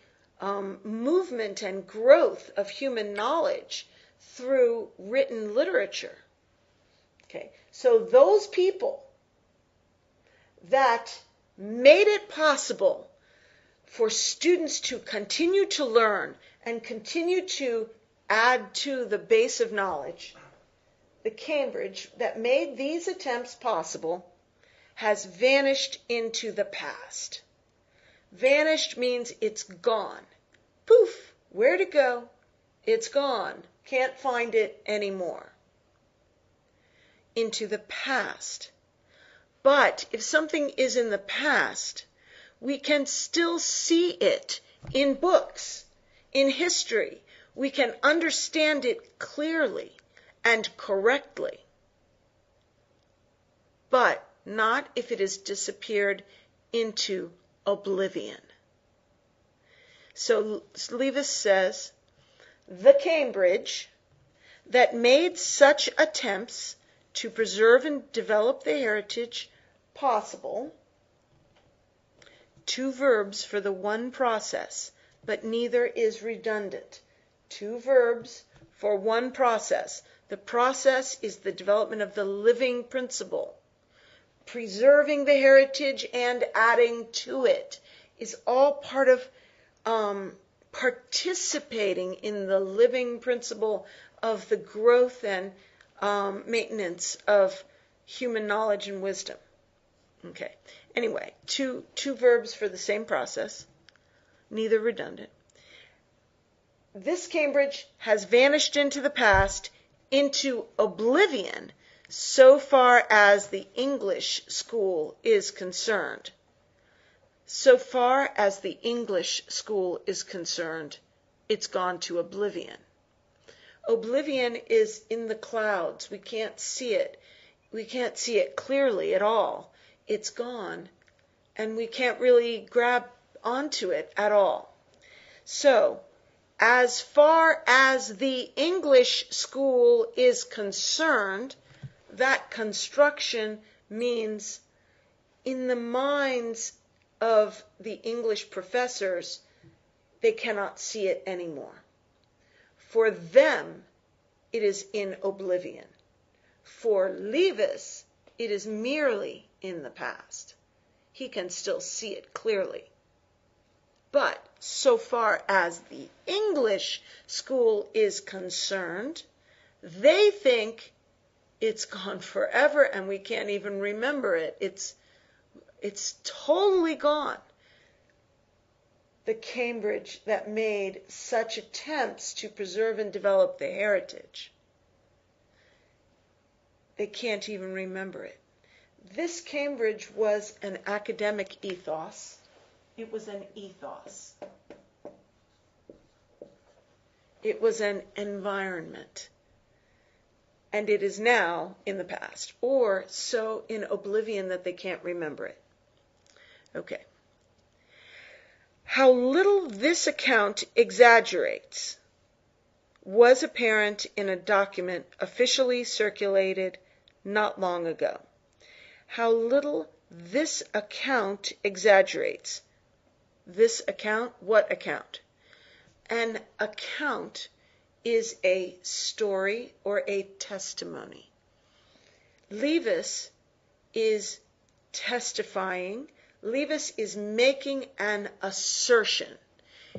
movement and growth of human knowledge through written literature. Okay, so those people that made it possible for students to continue to learn and continue to add to the base of knowledge, the Cambridge that made these attempts possible has vanished into the past. Vanished means it's gone. Poof, where'd it go? It's gone. Can't find it anymore. Into the past. But if something is in the past, we can still see it in books, in history. We can understand it clearly and correctly. But not if it has disappeared into oblivion. So Levis says, the Cambridge that made such attempts to preserve and develop the heritage possible, two verbs for the one process, but neither is redundant. Two verbs for one process. The process is the development of the living principle. preserving the heritage and adding to it is all part of participating in the living principle of the growth and maintenance of human knowledge and wisdom. Okay. Anyway, two verbs for the same process, neither redundant. This Cambridge has vanished into the past, into oblivion, so far as the English school is concerned. So far as the English school is concerned, it's gone to oblivion. Oblivion is in the clouds. We can't see it. We can't see it clearly at all. It's gone, and we can't really grab onto it at all. So, as far as the English school is concerned, that construction means in the minds of the English professors, they cannot see it anymore. For them, it is in oblivion. For Levis, it is merely in the past. He can still see it clearly. But so far as the English school is concerned, they think it's gone forever and we can't even remember it. It's totally gone. The Cambridge that made such attempts to preserve and develop the heritage, they can't even remember it. This Cambridge was an academic ethos. It was an ethos. It was an environment. And it is now in the past, or so in oblivion that they can't remember it. Okay. How little this account exaggerates was apparent in a document officially circulated not long ago. How little this account exaggerates. This account? What account? An account is a story or a testimony. Levis is testifying. Levis is making an assertion.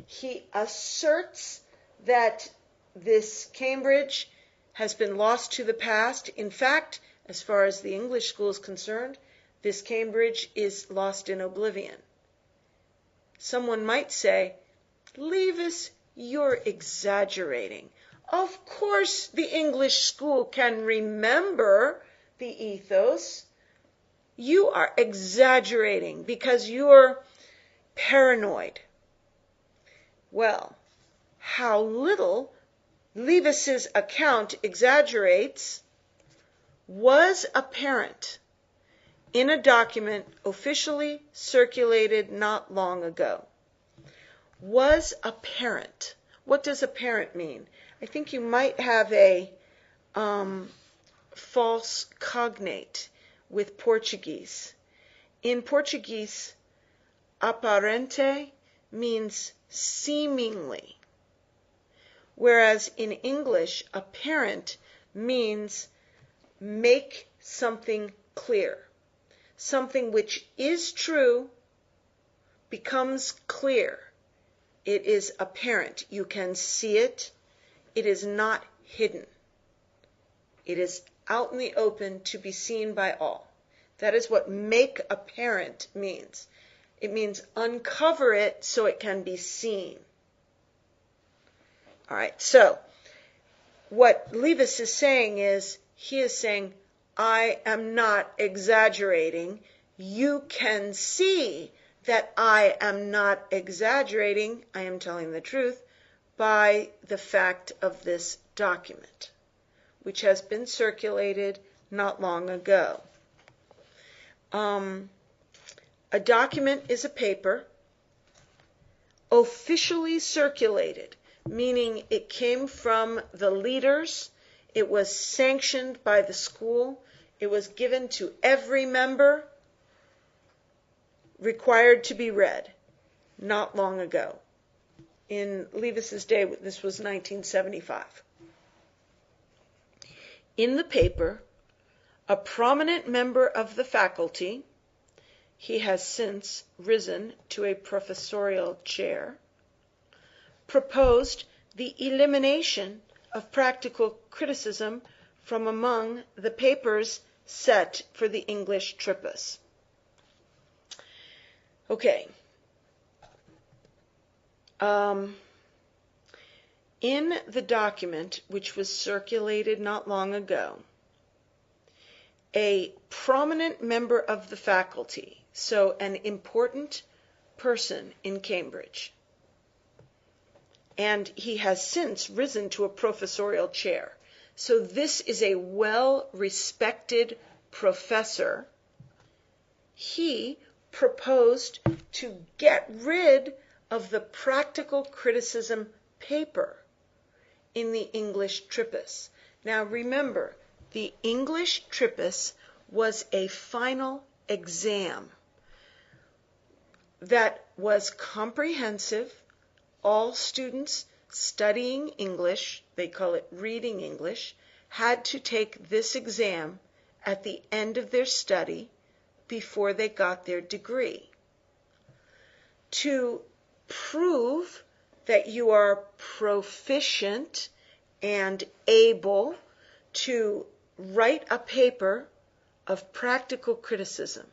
He asserts that this Cambridge has been lost to the past. In fact, as far as the English school is concerned, this Cambridge is lost in oblivion. Someone might say, Levis, you're exaggerating. Of course the English school can remember the ethos. You are exaggerating because you're paranoid. Well, how little Levis's account exaggerates was apparent in a document officially circulated not long ago. Was apparent. What does apparent mean? I think you might have a false cognate with Portuguese. In Portuguese, aparente means seemingly, whereas in English, apparent means make something clear. Something which is true becomes clear. It is apparent. You can see it. It is not hidden. It is out in the open to be seen by all. That is what make apparent means. It means uncover it so it can be seen. All right, so what Levis is saying is, he is saying, I am not exaggerating. You can see that I am not exaggerating. I am telling the truth by the fact of this document, which has been circulated not long ago. A document is a paper officially circulated, meaning it came from the leaders, it was sanctioned by the school, it was given to every member, required to be read, not long ago. In Levis's day, this was 1975. In the paper, a prominent member of the faculty, he has since risen to a professorial chair, proposed the elimination of practical criticism from among the papers set for the English Tripos. Okay. In the document, which was circulated not long ago, a prominent member of the faculty, so an important person in Cambridge, and he has since risen to a professorial chair. So this is a well-respected professor. He proposed to get rid of the practical criticism paper in the English Tripos. Now remember, the English Tripos was a final exam that was comprehensive. All students studying English, they call it reading English, had to take this exam at the end of their study before they got their degree. To prove that you are proficient and able to write a paper of practical criticism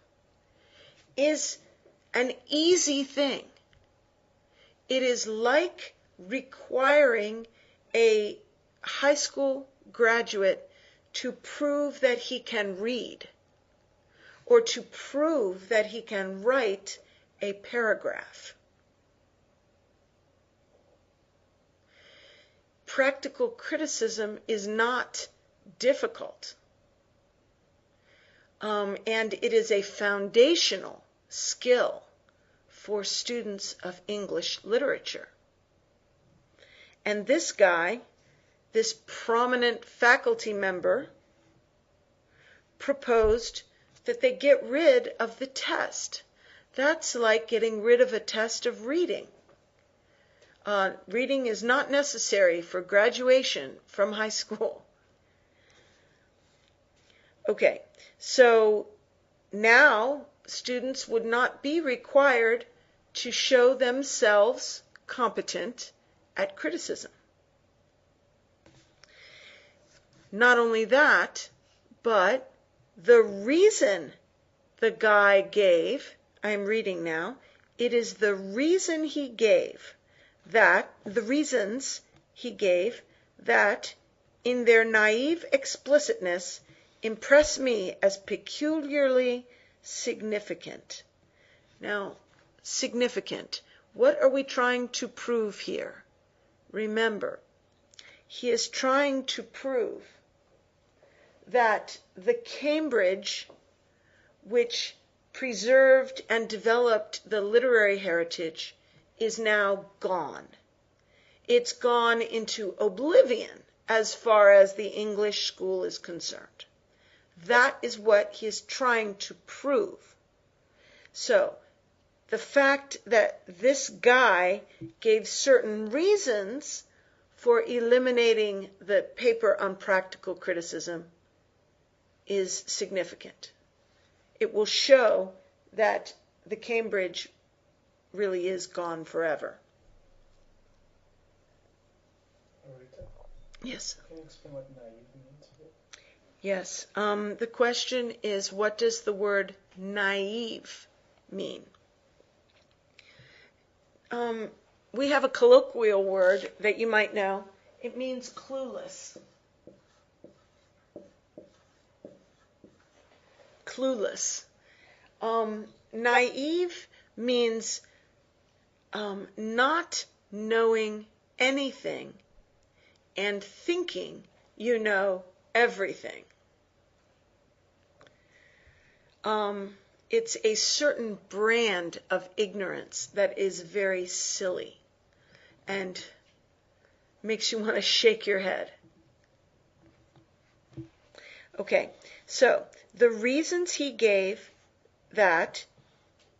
is an easy thing. It is like requiring a high school graduate to prove that he can read or to prove that he can write a paragraph. Practical criticism is not difficult, and it is a foundational skill for students of English literature. And this guy, this prominent faculty member, proposed that they get rid of the test. That's like getting rid of a test of reading. Reading is not necessary for graduation from high school. Okay, so now students would not be required to show themselves competent at criticism. Not only that, but the reason the guy gave, I'm reading now, it is the reason he gave that, the reasons he gave that in their naive explicitness impress me as peculiarly significant. Now, significant. What are we trying to prove here? Remember, he is trying to prove that the Cambridge, which preserved and developed the literary heritage, is now gone. It's gone into oblivion as far as the English school is concerned. That is what he is trying to prove. So, the fact that this guy gave certain reasons for eliminating the paper on practical criticism is significant. It will show that the Cambridge really is gone forever. Margarita? Yes. Can you explain what naive means? Yes. The question is, what does the word naive mean? We have a colloquial word that you might know. It means clueless. Clueless. Naive means not knowing anything and thinking you know everything. It's a certain brand of ignorance that is very silly and makes you want to shake your head. Okay, so the reasons he gave that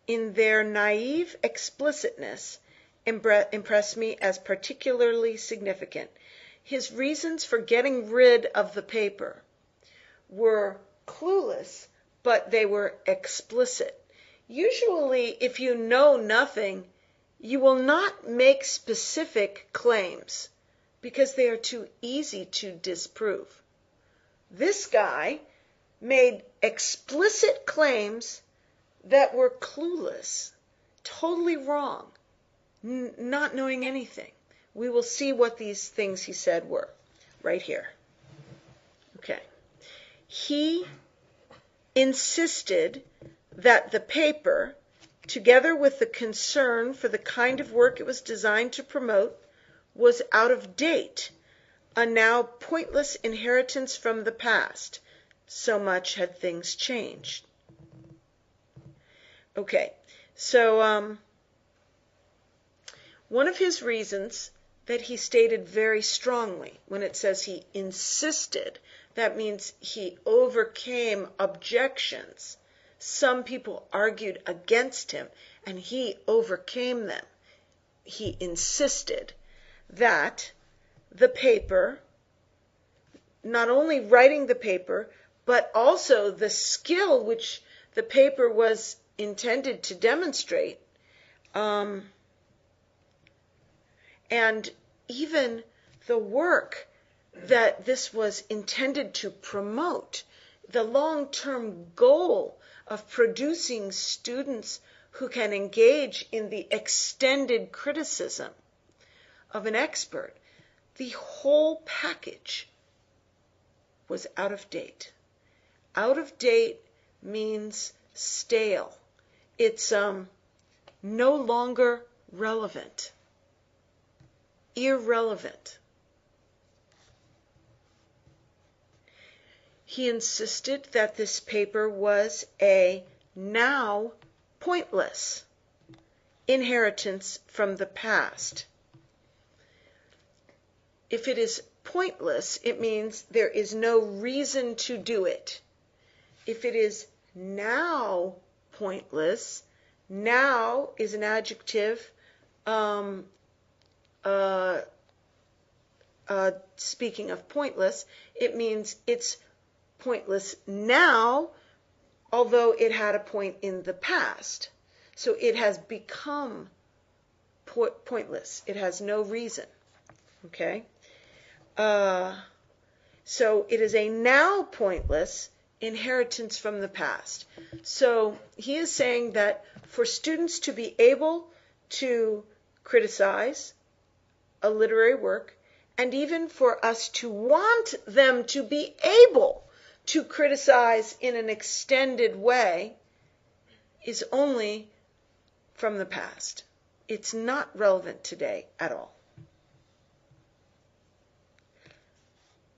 in their naive explicitness impress me as particularly significant. His reasons for getting rid of the paper were clueless, but they were explicit. Usually, if you know nothing, you will not make specific claims because they are too easy to disprove. This guy made explicit claims that were clueless, totally wrong, not knowing anything. We will see what these things he said were right here. Okay. He insisted that the paper, together with the concern for the kind of work it was designed to promote, was out of date, a now pointless inheritance from the past. So much had things changed. Okay, so one of his reasons that he stated very strongly, when it says he insisted, that means he overcame objections. Some people argued against him, and he overcame them. He insisted that the paper, not only writing the paper, but also the skill which the paper was intended to demonstrate, and even the work that this was intended to promote, the long-term goal of producing students who can engage in the extended criticism of an expert, the whole package was out of date. Out of date means stale. It's no longer relevant. Irrelevant. He insisted that this paper was a now pointless inheritance from the past. If it is pointless, it means there is no reason to do it. If it is now pointless, now is an adjective speaking of pointless, it means it's pointless now, although it had a point in the past. So it has become pointless. It has no reason. Okay? So it is a now pointless inheritance from the past. So he is saying that for students to be able to criticize a literary work, and even for us to want them to be able to criticize in an extended way, is only from the past. It's not relevant today at all.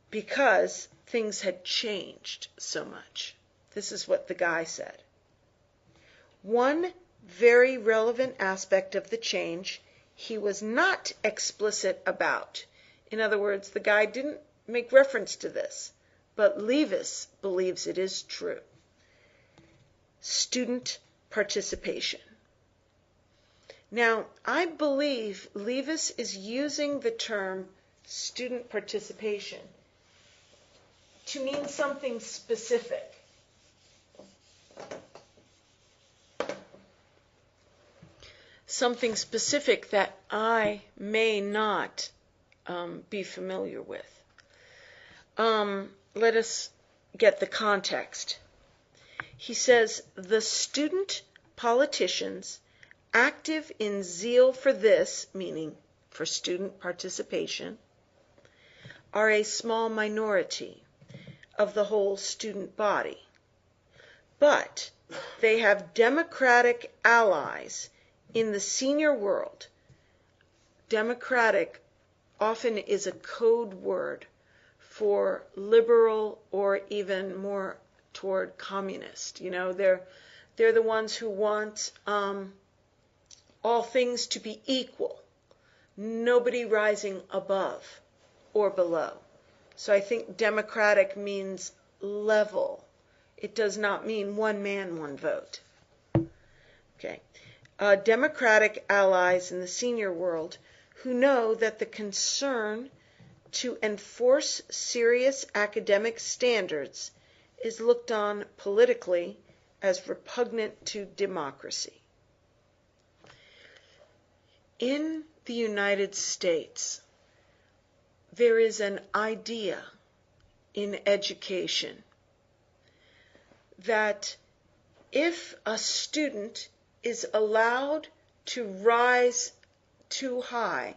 Because things had changed so much. This is what the guy said. One very relevant aspect of the change he was not explicit about. In other words, the guy didn't make reference to this, but Levis believes it is true. Student participation. Now, I believe Levis is using the term student participation to mean something specific. Something specific that I may not be familiar with. Let us get the context. He says, the student politicians active in zeal for this, meaning for student participation, are a small minority of the whole student body. But they have democratic allies in the senior world. Democratic often is a code word for liberal or even more toward communist. You know, they're the ones who want all things to be equal, nobody rising above or below. So I think democratic means level. It does not mean one man, one vote. Okay. Democratic allies in the senior world who know that the concern to enforce serious academic standards is looked on politically as repugnant to democracy. In the United States, there is an idea in education that if a student is allowed to rise too high,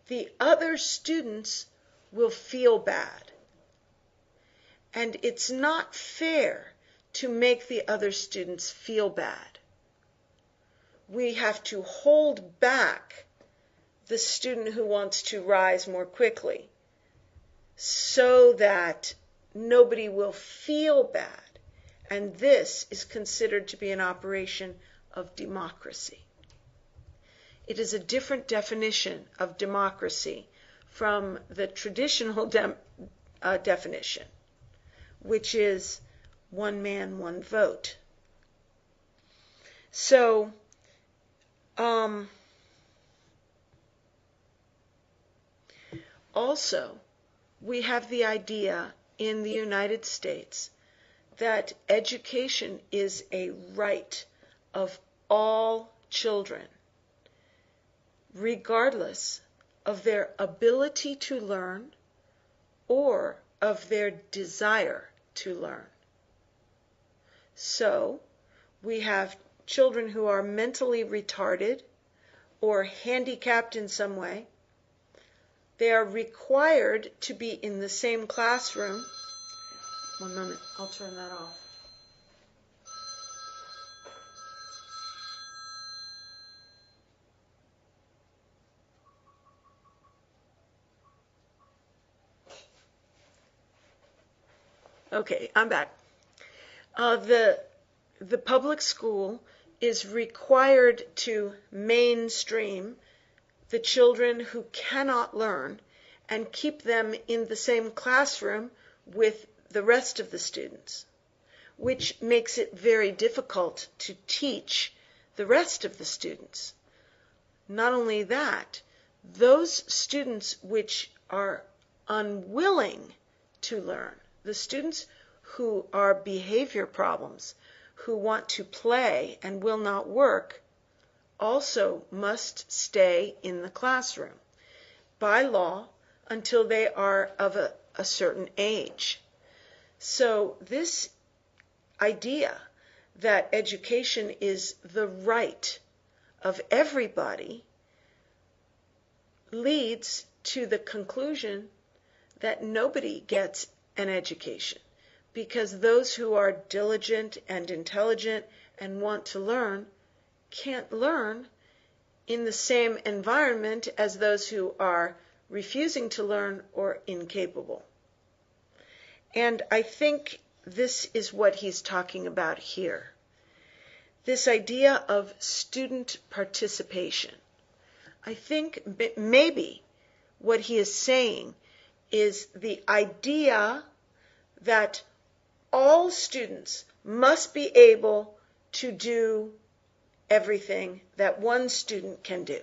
the other students will feel bad. And it's not fair to make the other students feel bad. We have to hold back the student who wants to rise more quickly so that nobody will feel bad. And this is considered to be an operation of democracy. It is a different definition of democracy from the traditional definition, which is one man, one vote. So, also, we have the idea in the United States that education is a right of all children, regardless of their ability to learn or of their desire to learn. So, we have children who are mentally retarded or handicapped in some way. They are required to be in the same classroom. One moment, I'll turn that off. Okay, I'm back. The public school is required to mainstream the children who cannot learn and keep them in the same classroom with the rest of the students, which makes it very difficult to teach the rest of the students. Not only that, those students which are unwilling to learn, the students who are behavior problems, who want to play and will not work, also must stay in the classroom by law until they are of a certain age. So this idea that education is the right of everybody leads to the conclusion that nobody gets an education, because those who are diligent and intelligent and want to learn can't learn in the same environment as those who are refusing to learn or incapable. And I think this is what he's talking about here. This idea of student participation. I think maybe what he is saying is the idea that all students must be able to do everything that one student can do.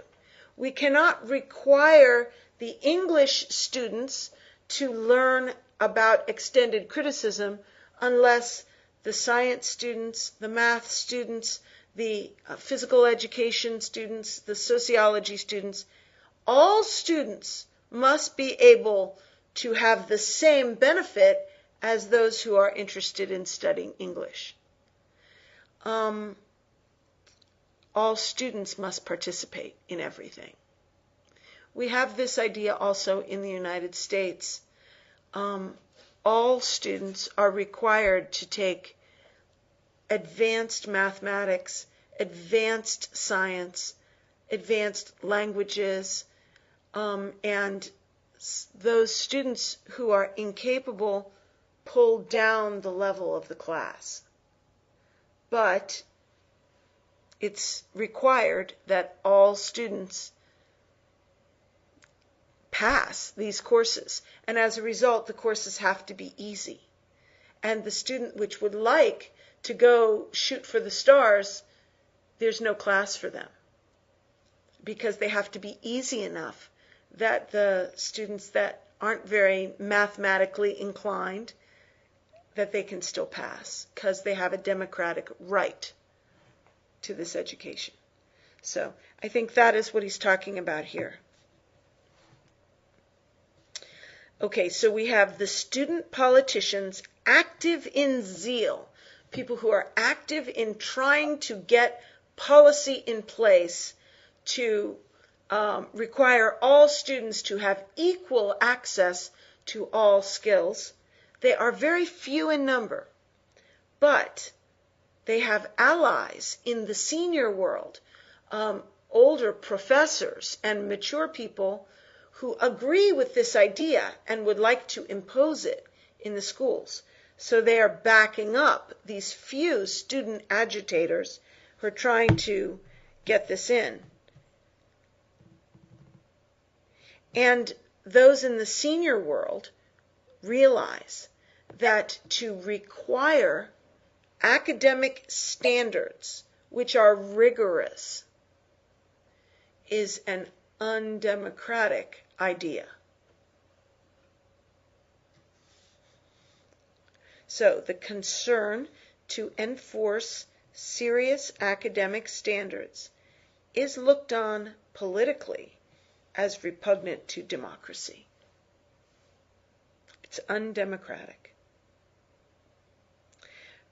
We cannot require the English students to learn about extended criticism unless the science students, the math students, the physical education students, the sociology students, all students must be able to have the same benefit as those who are interested in studying English. All students must participate in everything. We have this idea also in the United States. All students are required to take advanced mathematics, advanced science, advanced languages, and those students who are incapable pull down the level of the class. But it's required that all students pass these courses, and as a result the courses have to be easy. And the student which would like to go shoot for the stars, there's no class for them, because they have to be easy enough that the students that aren't very mathematically inclined that they can still pass because they have a democratic right to this education. So I think that is what he's talking about here. Okay, so we have the student politicians active in zeal, people who are active in trying to get policy in place to require all students to have equal access to all skills. They are very few in number, but they have allies in the senior world, older professors and mature people who agree with this idea and would like to impose it in the schools. So they are backing up these few student agitators who are trying to get this in. And those in the senior world realize that to require academic standards which are rigorous is an undemocratic idea. So the concern to enforce serious academic standards is looked on politically as repugnant to democracy. It's undemocratic.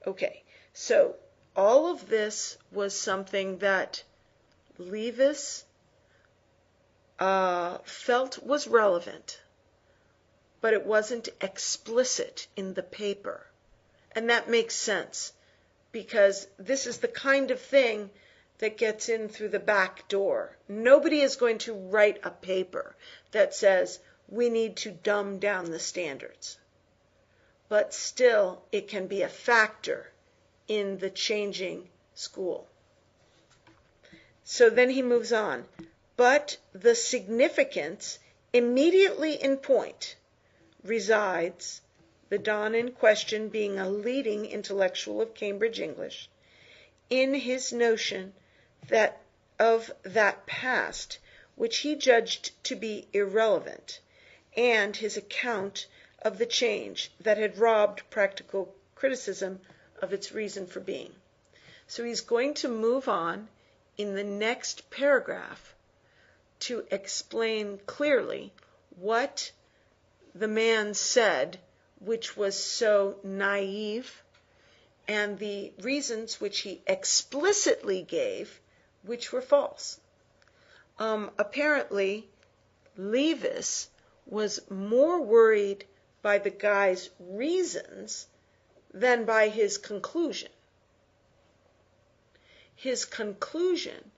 Okay, so all of this was something that Levis felt was relevant, but it wasn't explicit in the paper. And that makes sense, because this is the kind of thing that gets in through the back door. Nobody is going to write a paper that says we need to dumb down the standards. But still, it can be a factor in the changing school. So then he moves on. But the significance immediately in point resides, the Don in question being a leading intellectual of Cambridge English, in his notion that of that past which he judged to be irrelevant, and his account of the change that had robbed practical criticism of its reason for being. So he's going to move on in the next paragraph to explain clearly what the man said, which was so naive, and the reasons which he explicitly gave, which were false. Apparently, Levis was more worried by the guy's reasons than by his conclusion. His conclusion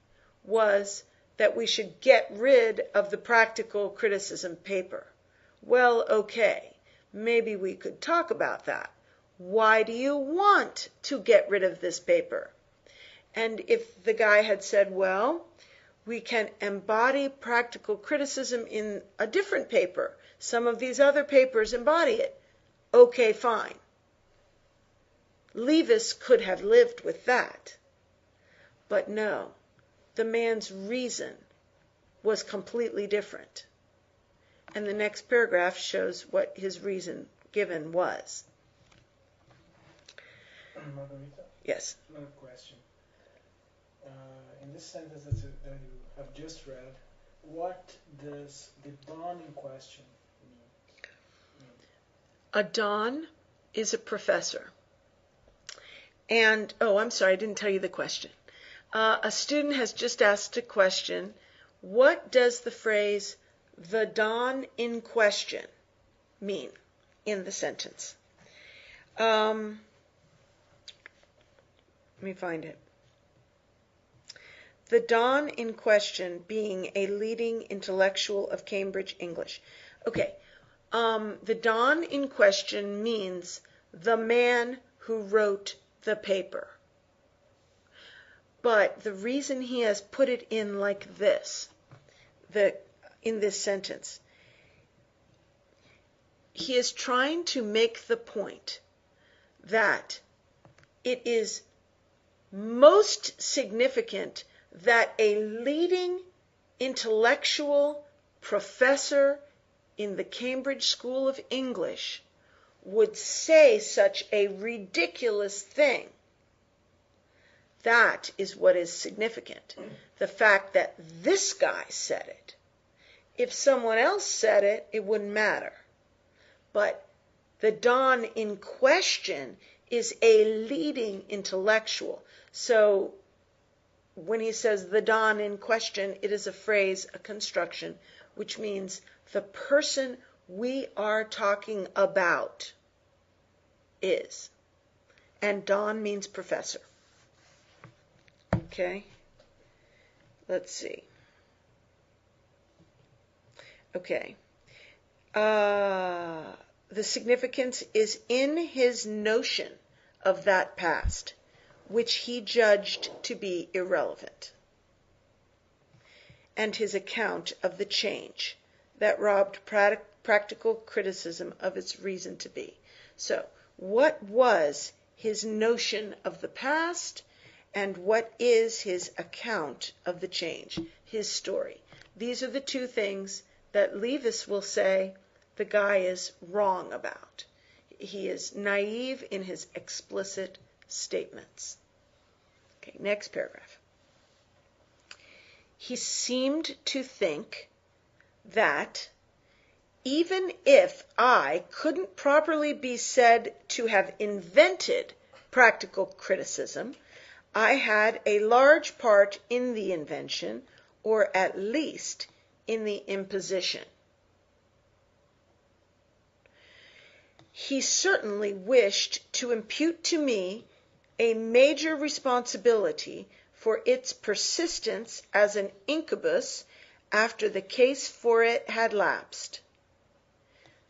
was that we should get rid of the practical criticism paper. Well, okay, maybe we could talk about that. Why do you want to get rid of this paper? And if the guy had said, well, we can embody practical criticism in a different paper. Some of these other papers embody it. Okay, fine. Levis could have lived with that. But no, the man's reason was completely different. And the next paragraph shows what his reason given was. Margarita? Yes. Another question. In this sentence that you have just read, what does the Don in question mean? A Don is a professor. And, oh, I'm sorry, I didn't tell you the question. A student has just asked a question. What does the phrase, the Don in question, mean in the sentence? Let me find it. The Don in question being a leading intellectual of Cambridge English. Okay, the Don in question means the man who wrote the paper. But the reason he has put it in like this, in this sentence, he is trying to make the point that it is most significant that a leading intellectual professor in the Cambridge School of English would say such a ridiculous thing. That is what is significant. The fact that this guy said it. If someone else said it, it wouldn't matter. But the Don in question is a leading intellectual. So when he says the Don in question, it is a phrase, a construction, which means the person we are talking about is. And Don means professor. Okay? Let's see. Okay. The significance is in his notion of that past, which he judged to be irrelevant, and his account of the change that robbed practical criticism of its reason to be. So, what was his notion of the past, and what is his account of the change, his story? These are the two things that Levis will say the guy is wrong about. He is naive in his explicit statements. Okay, next paragraph. He seemed to think that even if I couldn't properly be said to have invented practical criticism, I had a large part in the invention, or at least in the imposition. He certainly wished to impute to me a major responsibility for its persistence as an incubus after the case for it had lapsed.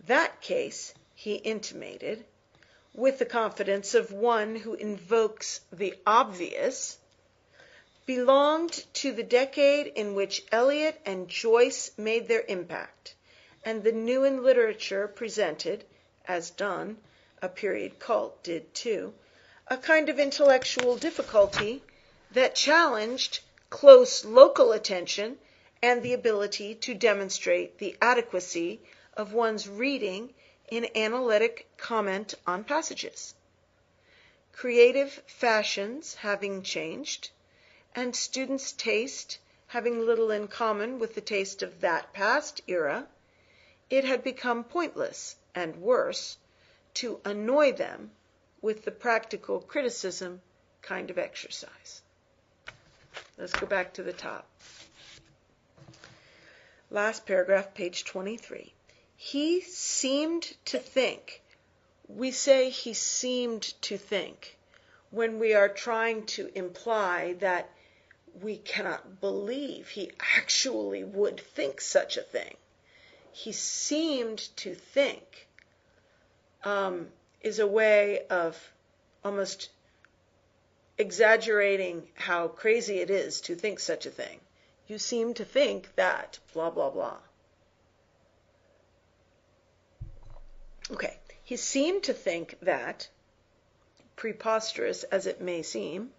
That case, he intimated, with the confidence of one who invokes the obvious, belonged to the decade in which Eliot and Joyce made their impact, and the new in literature presented, as done, a period cult did too, a kind of intellectual difficulty that challenged close local attention and the ability to demonstrate the adequacy of one's reading in analytic comment on passages. Creative fashions having changed, and students' taste having little in common with the taste of that past era, it had become pointless, and worse, to annoy them with the practical criticism kind of exercise. Let's go back to the top. Last paragraph, page 23. He seemed to think. We say he seemed to think when we are trying to imply that we cannot believe he actually would think such a thing. He seemed to think is a way of almost exaggerating how crazy it is to think such a thing. You seem to think that blah, blah, blah. Okay, he seemed to think that, preposterous as it may seem,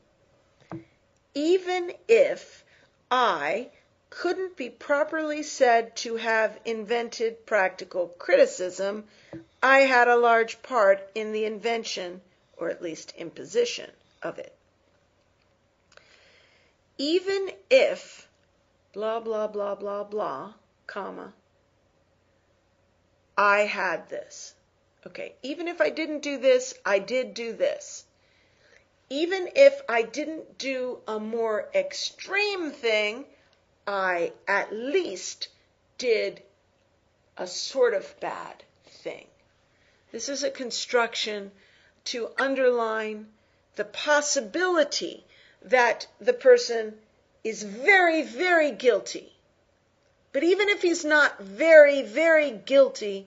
even if I couldn't be properly said to have invented practical criticism, I had a large part in the invention, or at least imposition, of it. Even if blah, blah, blah, blah, blah, comma, I had this. Okay, even if I didn't do this, I did do this. Even if I didn't do a more extreme thing, I at least did a sort of bad thing. This is a construction to underline the possibility that the person is very, very guilty. But even if he's not very, very guilty,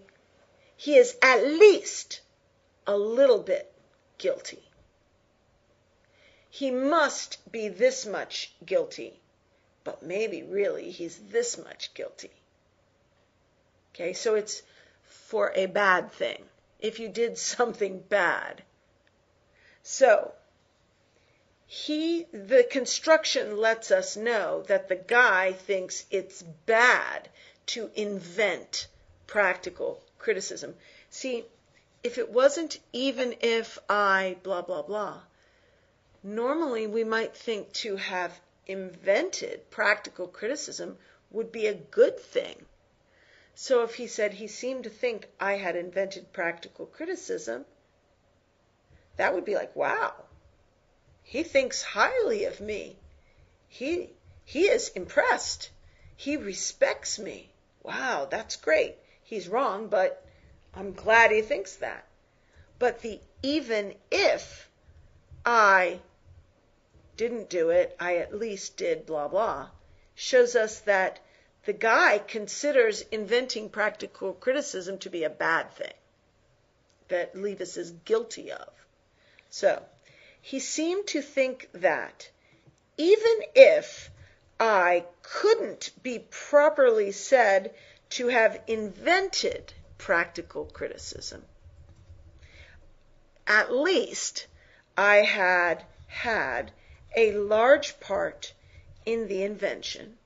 he is at least a little bit guilty. He must be this much guilty, but maybe really he's this much guilty. Okay, so it's for a bad thing, if you did something bad. So, the construction lets us know that the guy thinks it's bad to invent practical criticism. See, if it wasn't even if I blah, blah, blah, normally we might think to have invented practical criticism would be a good thing. So if he said he seemed to think I had invented practical criticism, that would be like, wow, he thinks highly of me. He is impressed. He respects me. Wow, that's great. He's wrong, but I'm glad he thinks that. But the even if I didn't do it, I at least did blah, blah, shows us that the guy considers inventing practical criticism to be a bad thing that Levis is guilty of. So, he seemed to think that even if I couldn't be properly said to have invented practical criticism, at least I had had a large part in the invention,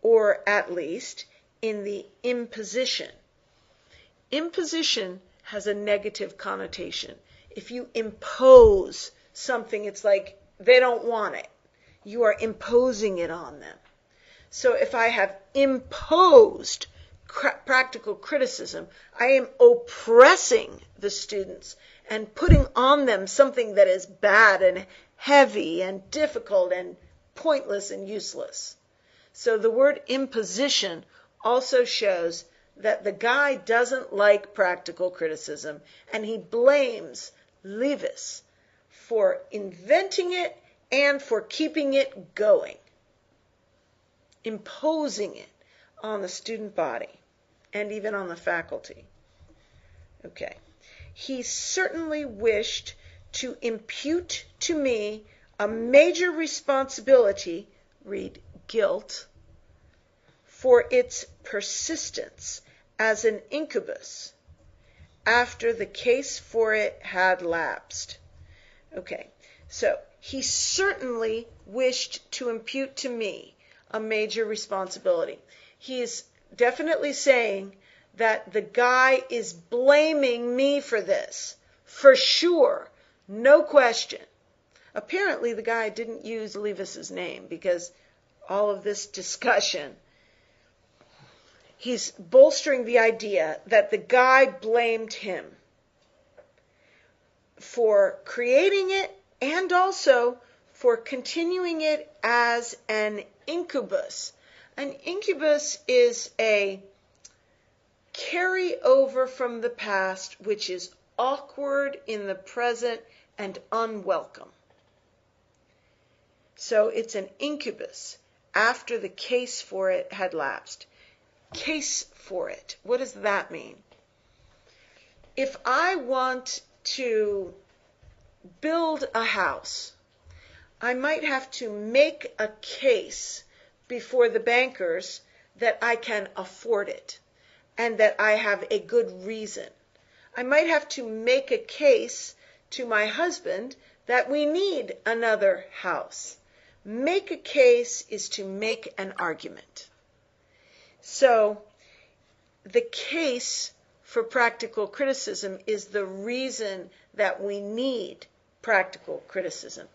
or at least in the imposition. Imposition has a negative connotation. If you impose something, it's like they don't want it. You are imposing it on them. So if I have imposed practical criticism, I am oppressing the students and putting on them something that is bad and heavy and difficult and pointless and useless. So the word imposition also shows that the guy doesn't like practical criticism, and he blames Levis for inventing it and for keeping it going, imposing it on the student body and even on the faculty. Okay. He certainly wished to impute to me a major responsibility, read guilt, for its persistence as an incubus after the case for it had lapsed. Okay, so he certainly wished to impute to me a major responsibility. He is definitely saying that the guy is blaming me for this, for sure, no question. Apparently the guy didn't use Levis's name because all of this discussion, he's bolstering the idea that the guy blamed him for creating it and also for continuing it as an incubus. An incubus is a carryover from the past which is awkward in the present and unwelcome. So it's an incubus after the case for it had lapsed. Case for it. What does that mean? If I want to build a house, I might have to make a case before the bankers that I can afford it and that I have a good reason. I might have to make a case to my husband that we need another house. Make a case is to make an argument. So, the case for practical criticism is the reason that we need practical criticism.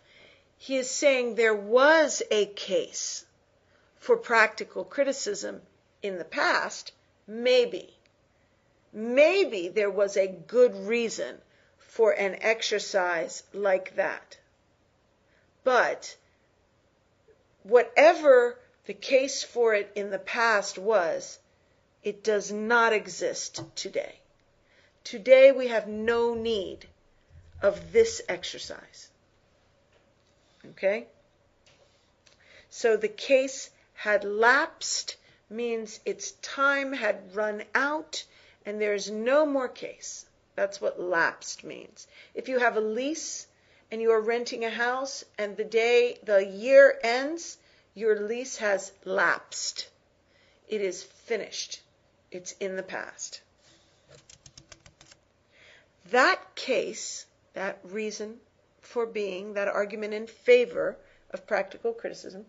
He is saying there was a case for practical criticism in the past, maybe. Maybe there was a good reason for an exercise like that. But whatever the case for it in the past was, it does not exist today. Today we have no need of this exercise. Okay? So the case had lapsed means its time had run out and there's no more case. That's what lapsed means. If you have a lease and you are renting a house and the year ends, your lease has lapsed. It is finished. It's in the past. That case, that reason for being, that argument in favor of practical criticism,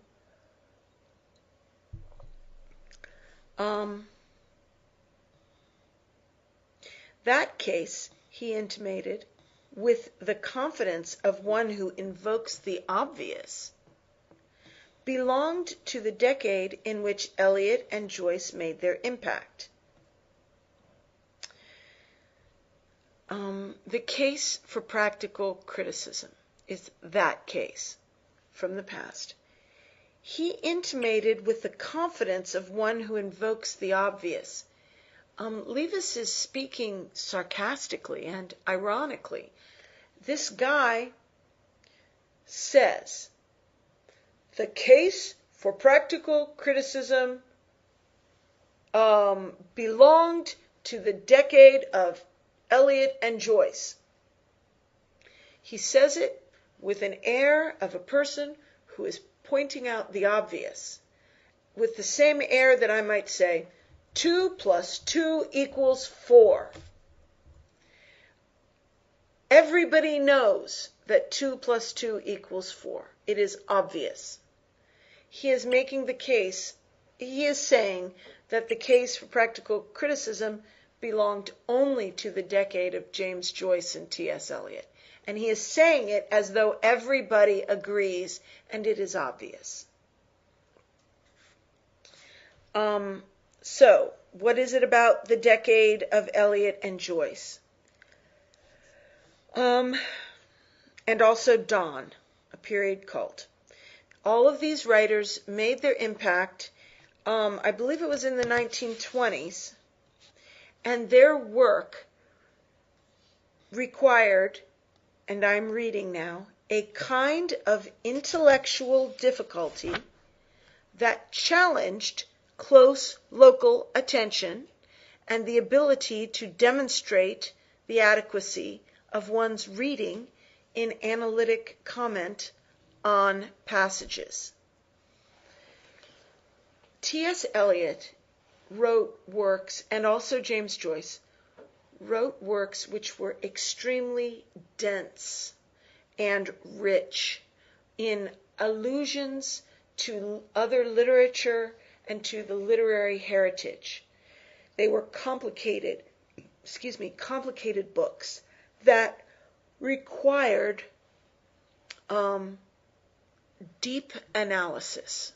that case he intimated, with the confidence of one who invokes the obvious, belonged to the decade in which Eliot and Joyce made their impact. The case for practical criticism is that case from the past. He intimated with the confidence of one who invokes the obvious. Levis is speaking sarcastically and ironically. This guy says, the case for practical criticism belonged to the decade of Eliot and Joyce. He says it with an air of a person who is pointing out the obvious, with the same air that I might say, 2 plus 2 equals 4. Everybody knows that 2 plus 2 equals 4. It is obvious. He is making the case, he is saying that the case for practical criticism belonged only to the decade of James Joyce and T.S. Eliot. And he is saying it as though everybody agrees and it is obvious. So, what is it about the decade of Eliot and Joyce? And also Dawn, a period cult. All of these writers made their impact, I believe it was in the 1920s, and their work required, and I'm reading now, a kind of intellectual difficulty that challenged close local attention and the ability to demonstrate the adequacy of one's reading in analytic comment on passages. T.S. Eliot wrote works, and also James Joyce, wrote works which were extremely dense and rich in allusions to other literature and to the literary heritage. They were complicated books that required deep analysis.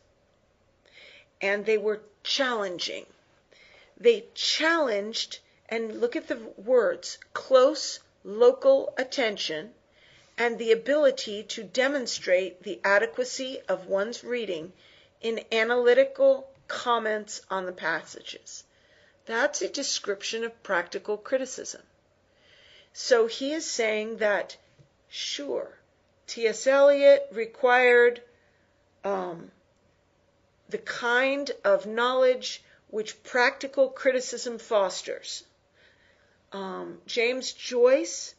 And they were challenging. They challenged, and look at the words, close local attention and the ability to demonstrate the adequacy of one's reading in analytical comments on the passages. That's a description of practical criticism. So he is saying that, sure, T.S. Eliot required the kind of knowledge which practical criticism fosters. James Joyce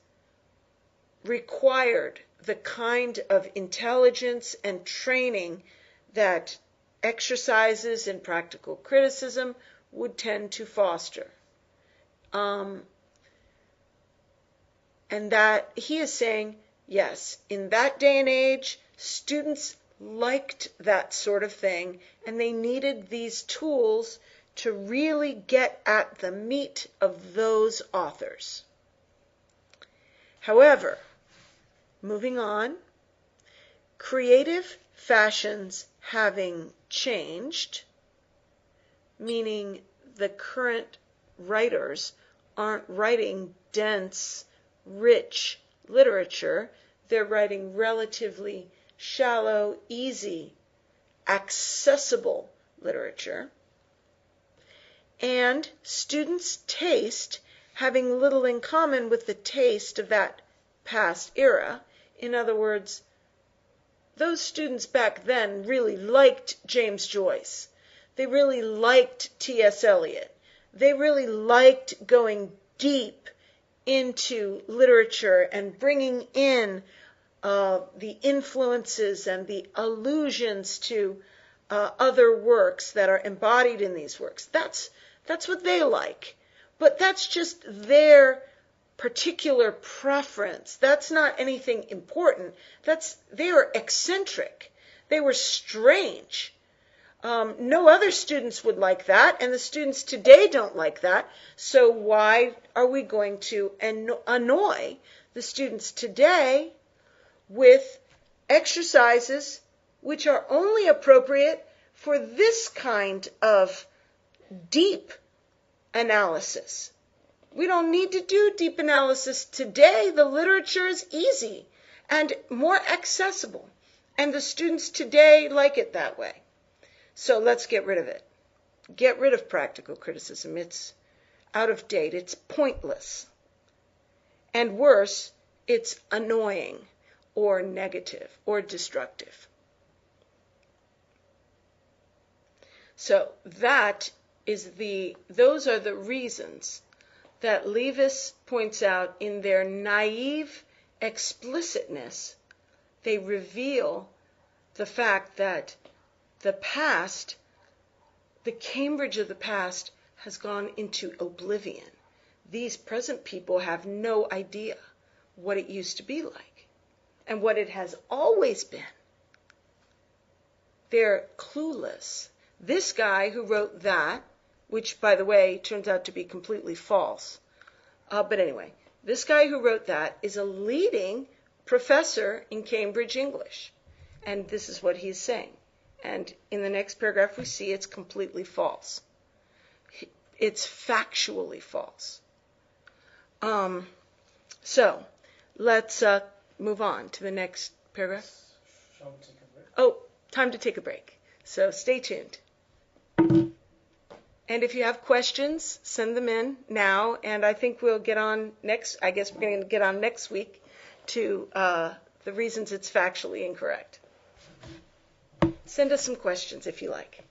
required the kind of intelligence and training that exercises in practical criticism would tend to foster. And that he is saying, yes, in that day and age, students liked that sort of thing, and they needed these tools to really get at the meat of those authors. However, moving on, creative fashions having changed, meaning the current writers aren't writing dense, rich literature, they're writing relatively shallow, easy, accessible literature. And students' taste having little in common with the taste of that past era. In other words, those students back then really liked James Joyce. They really liked T.S. Eliot. They really liked going deep into literature and bringing in the influences and the allusions to other works that are embodied in these works. That's what they like. But that's just their particular preference. That's not anything important. They were eccentric. They were strange. No other students would like that, and the students today don't like that. So why are we going to annoy the students today with exercises which are only appropriate for this kind of deep analysis? We don't need to do deep analysis today. The literature is easy and more accessible, and the students today like it that way. So let's get rid of it. Get rid of practical criticism. It's out of date. It's pointless. And worse, it's annoying or negative or destructive. So those are the reasons that Levis points out in their naive explicitness. They reveal the fact that the past, the Cambridge of the past, has gone into oblivion. These present people have no idea what it used to be like and what it has always been. They're clueless. This guy who wrote that, which, by the way, turns out to be completely false, but anyway, this guy who wrote that is a leading professor in Cambridge English, and this is what he's saying. And in the next paragraph, we see it's completely false. It's factually false. So let's move on to the next paragraph. Shall we take a break? Oh, time to take a break. So stay tuned. And if you have questions, send them in now. And I think we'll get on next. I guess we're going to get on next week to the reasons it's factually incorrect. Send us some questions if you like.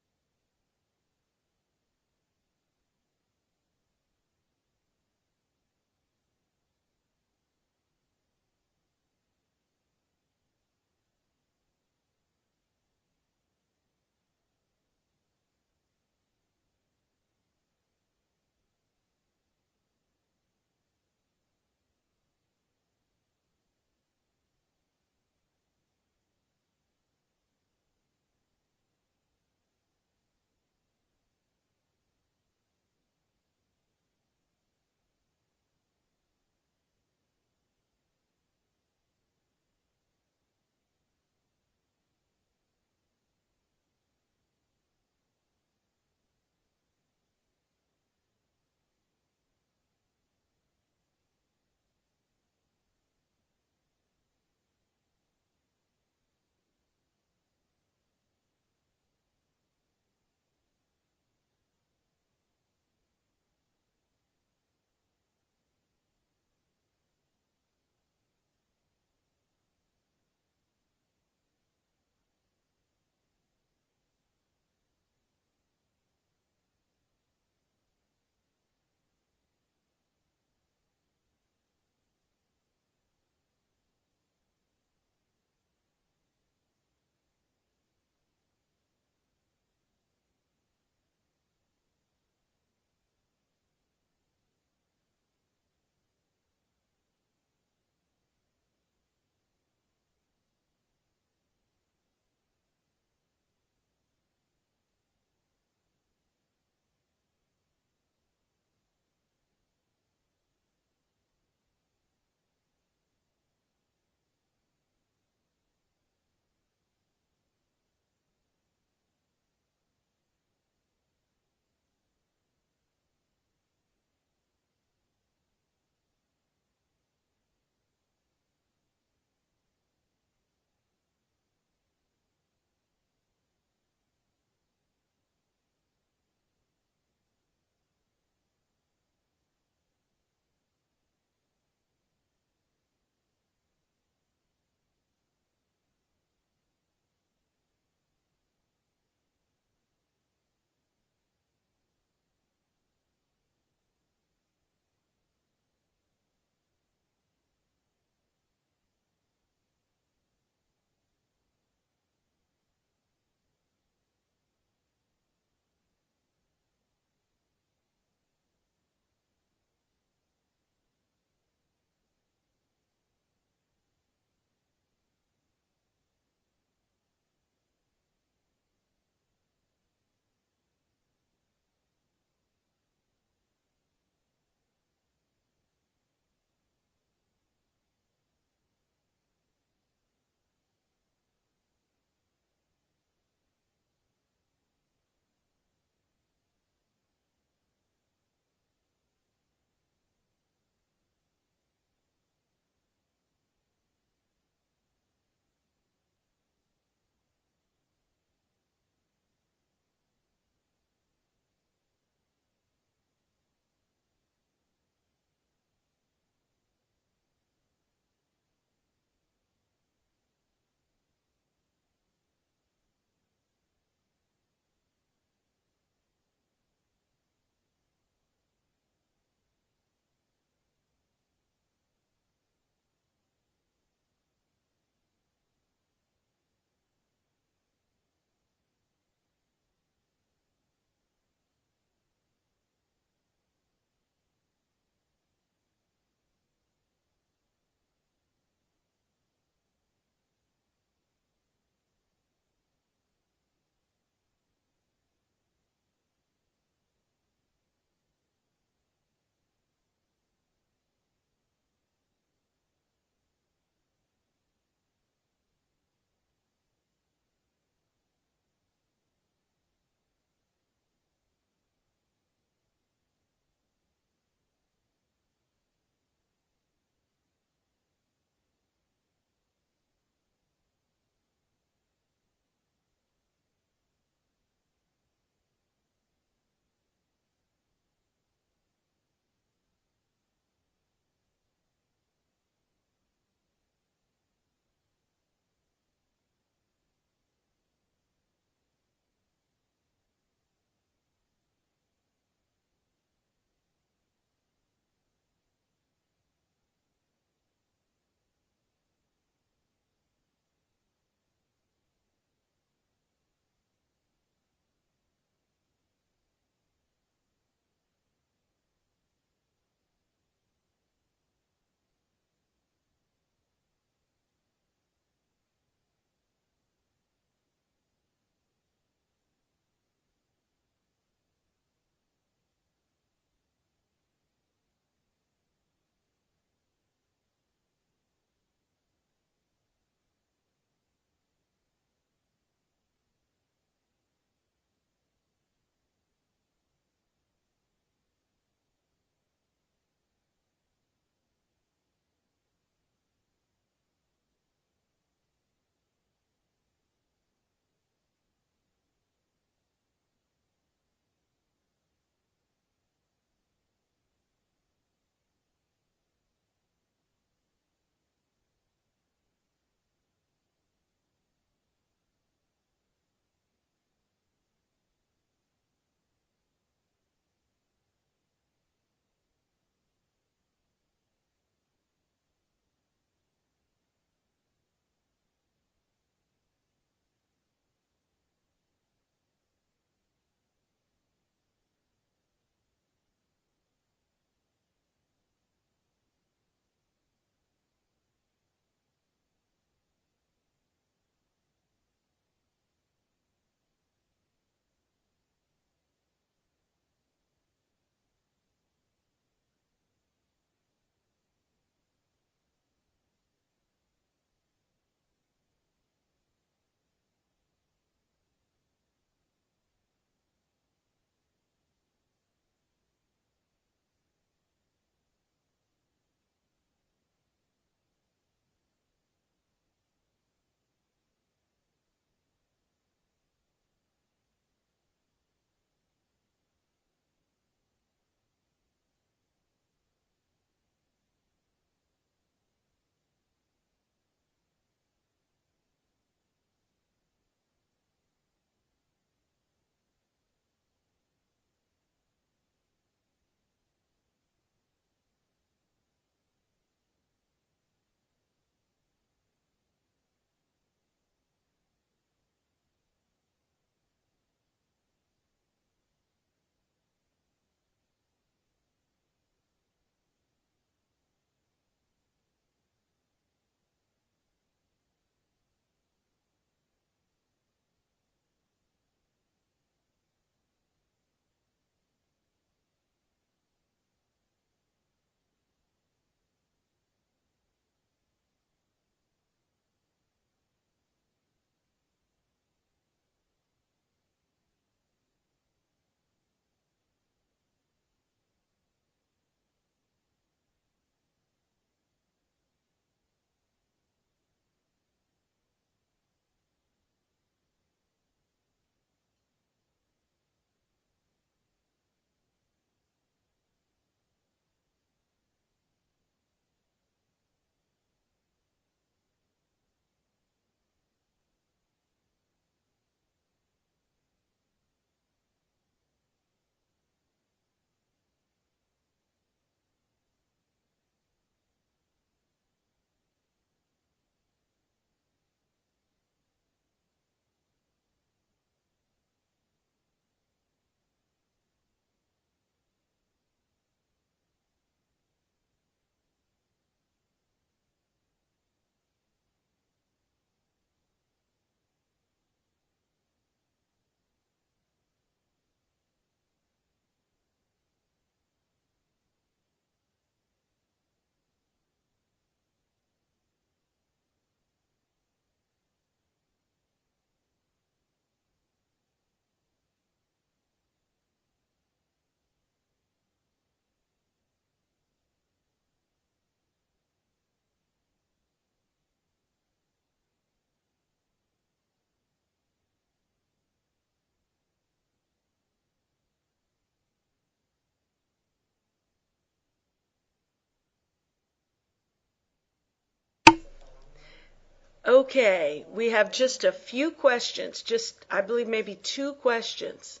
Okay, we have just a few questions, just I believe maybe 2 questions.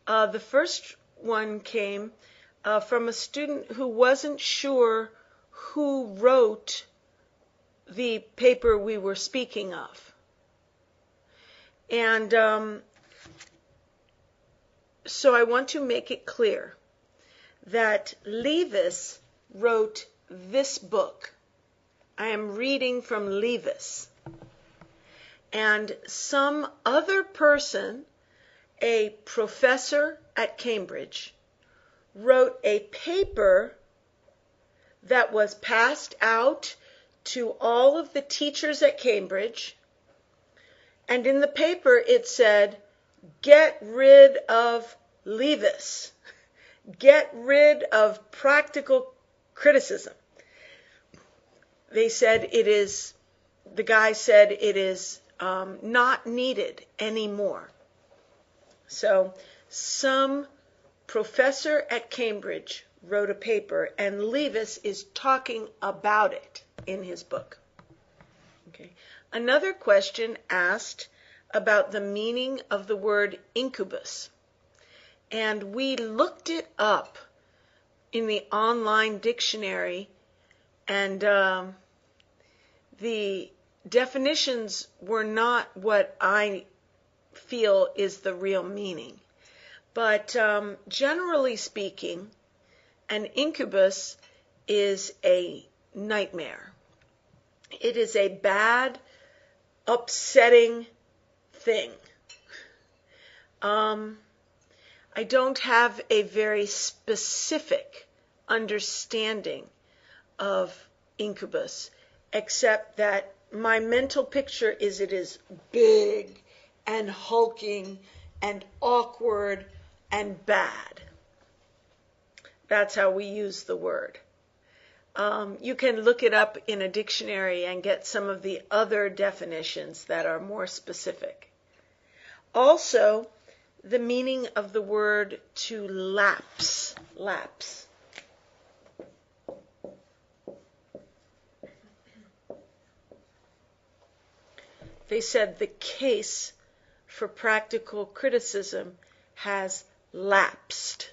The first one came from a student who wasn't sure who wrote the paper we were speaking of. And so I want to make it clear that Levis wrote this book. I am reading from Levis. And some other person, a professor at Cambridge, wrote a paper that was passed out to all of the teachers at Cambridge. And in the paper it said, "Get rid of Levis. Get rid of practical criticism." They said the guy said it is not needed anymore. So some professor at Cambridge wrote a paper, and Levis is talking about it in his book. Okay. Another question asked about the meaning of the word incubus. And we looked it up in the online dictionary, and the definitions were not what I feel is the real meaning. But generally speaking, an incubus is a nightmare. It is a bad, upsetting thing. I don't have a very specific understanding of incubus, except that my mental picture is it is big and hulking and awkward and bad. That's how we use the word. You can look it up in a dictionary and get some of the other definitions that are more specific. Also, the meaning of the word to lapse. Lapse. They said the case for practical criticism has lapsed.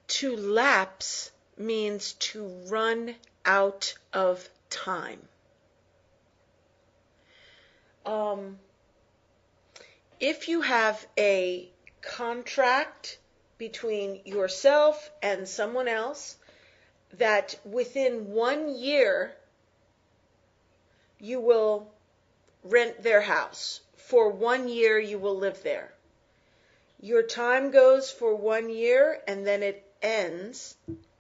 To lapse means to run out of time. If you have a contract between yourself and someone else that within 1 year you will rent their house, for 1 year you will live there. Your time goes for 1 year and then it ends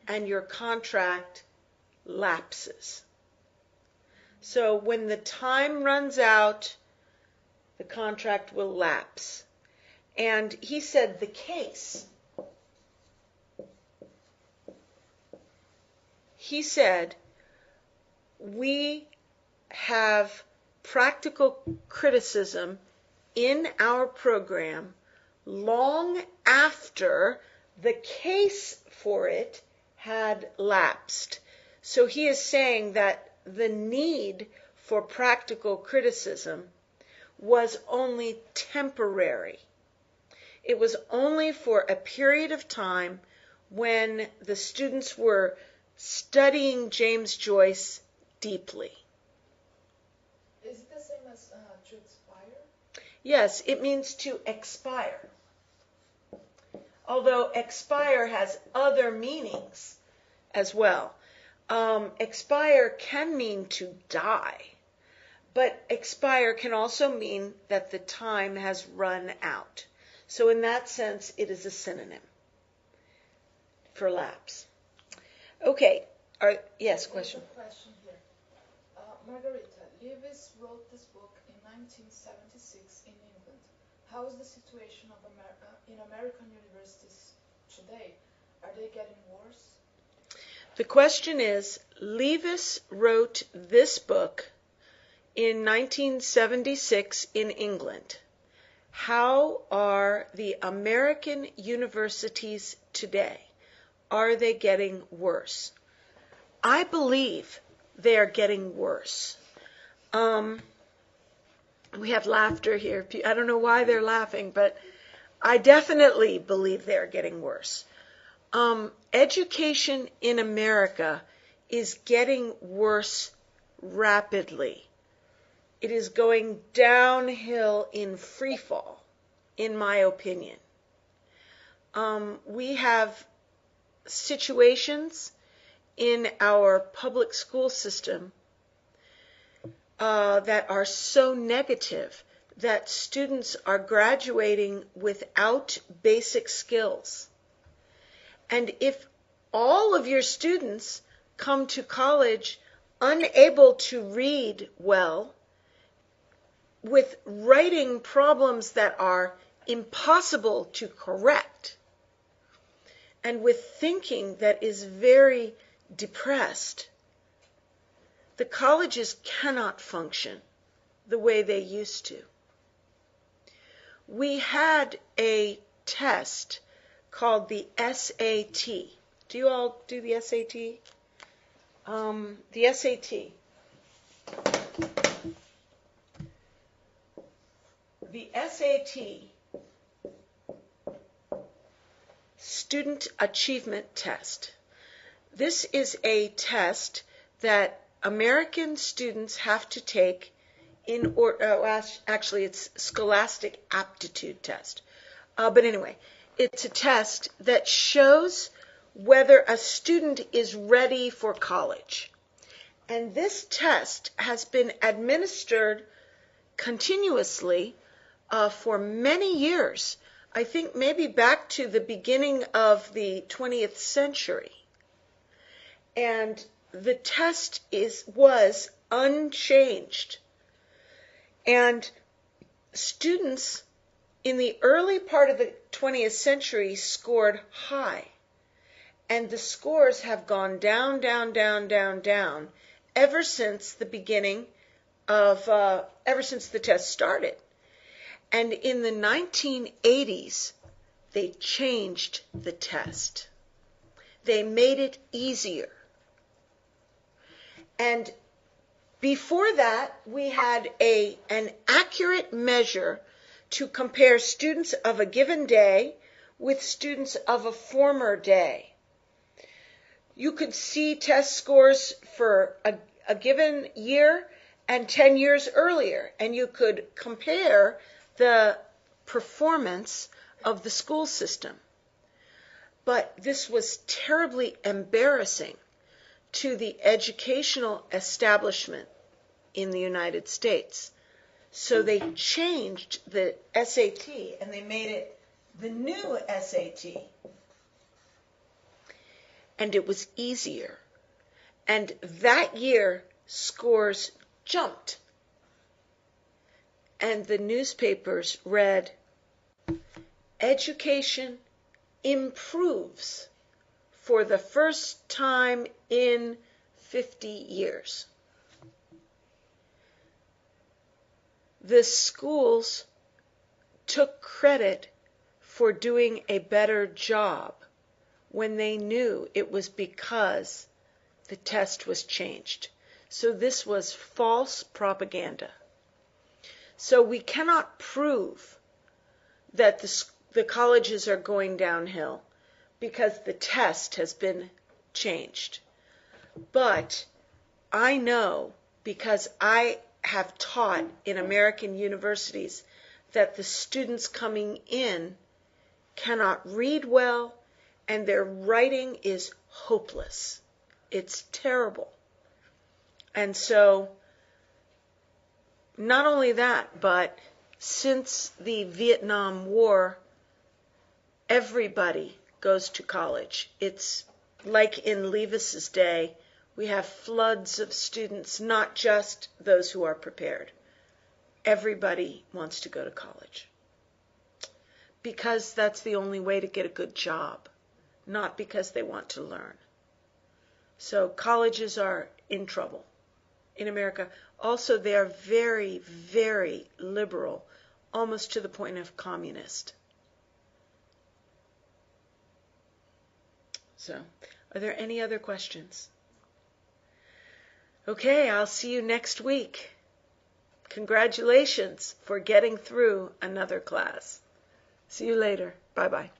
and your contract lapses. So when the time runs out, the contract will lapse. And he said the case. He said, we have practical criticism in our program long after the case for it had lapsed. So he is saying that the need for practical criticism was only temporary. It was only for a period of time when the students were studying James Joyce deeply. Is it the same as to expire? Yes, it means to expire. Although expire has other meanings as well. Expire can mean to die, but expire can also mean that the time has run out. So in that sense, it is a synonym for lapse. Okay, yes, question. There's a question here. Margarita, Levis wrote this book in 1976 in England. How is the situation of in American universities today? Are they getting worse? The question is, Levis wrote this book in 1976 in England. How are the American universities today? Are they getting worse? I believe they are getting worse. We have laughter here. I don't know why they're laughing, but I definitely believe they're getting worse. Education in America is getting worse rapidly. It is going downhill in free fall, in my opinion. We have situations in our public school system that are so negative that students are graduating without basic skills. And if all of your students come to college unable to read well, with writing problems that are impossible to correct, and with thinking that is very depressed, the colleges cannot function the way they used to. We had a test called the SAT. Do you all do the SAT? The SAT. The SAT, Student Achievement Test. This is a test that American students have to take actually it's Scholastic Aptitude Test. But anyway, it's a test that shows whether a student is ready for college. And this test has been administered continuously for many years. I think maybe back to the beginning of the 20th century. And the test was unchanged. And students in the early part of the 20th century scored high. And the scores have gone down, down, down, down, down ever since the beginning of, ever since the test started. And in the 1980s, they changed the test. They made it easier. And before that, we had an accurate measure to compare students of a given day with students of a former day. You could see test scores for a given year and 10 years earlier, and you could compare the performance of the school system. But this was terribly embarrassing to the educational establishment in the United States. So they changed the SAT and they made it the new SAT. And it was easier. And that year, scores jumped. And the newspapers read, "Education improves for the first time in 50 years." The schools took credit for doing a better job when they knew it was because the test was changed. So this was false propaganda. So we cannot prove that the colleges are going downhill because the test has been changed. But I know, because I have taught in American universities, that the students coming in cannot read well and their writing is hopeless. It's terrible. And so, not only that, but since the Vietnam War, everybody goes to college. It's like in Levis's day, we have floods of students, not just those who are prepared. Everybody wants to go to college. Because that's the only way to get a good job, not because they want to learn. So colleges are in trouble in America. Also, they are very, very liberal, almost to the point of communist. So, are there any other questions? Okay, I'll see you next week. Congratulations for getting through another class. See you later. Bye-bye.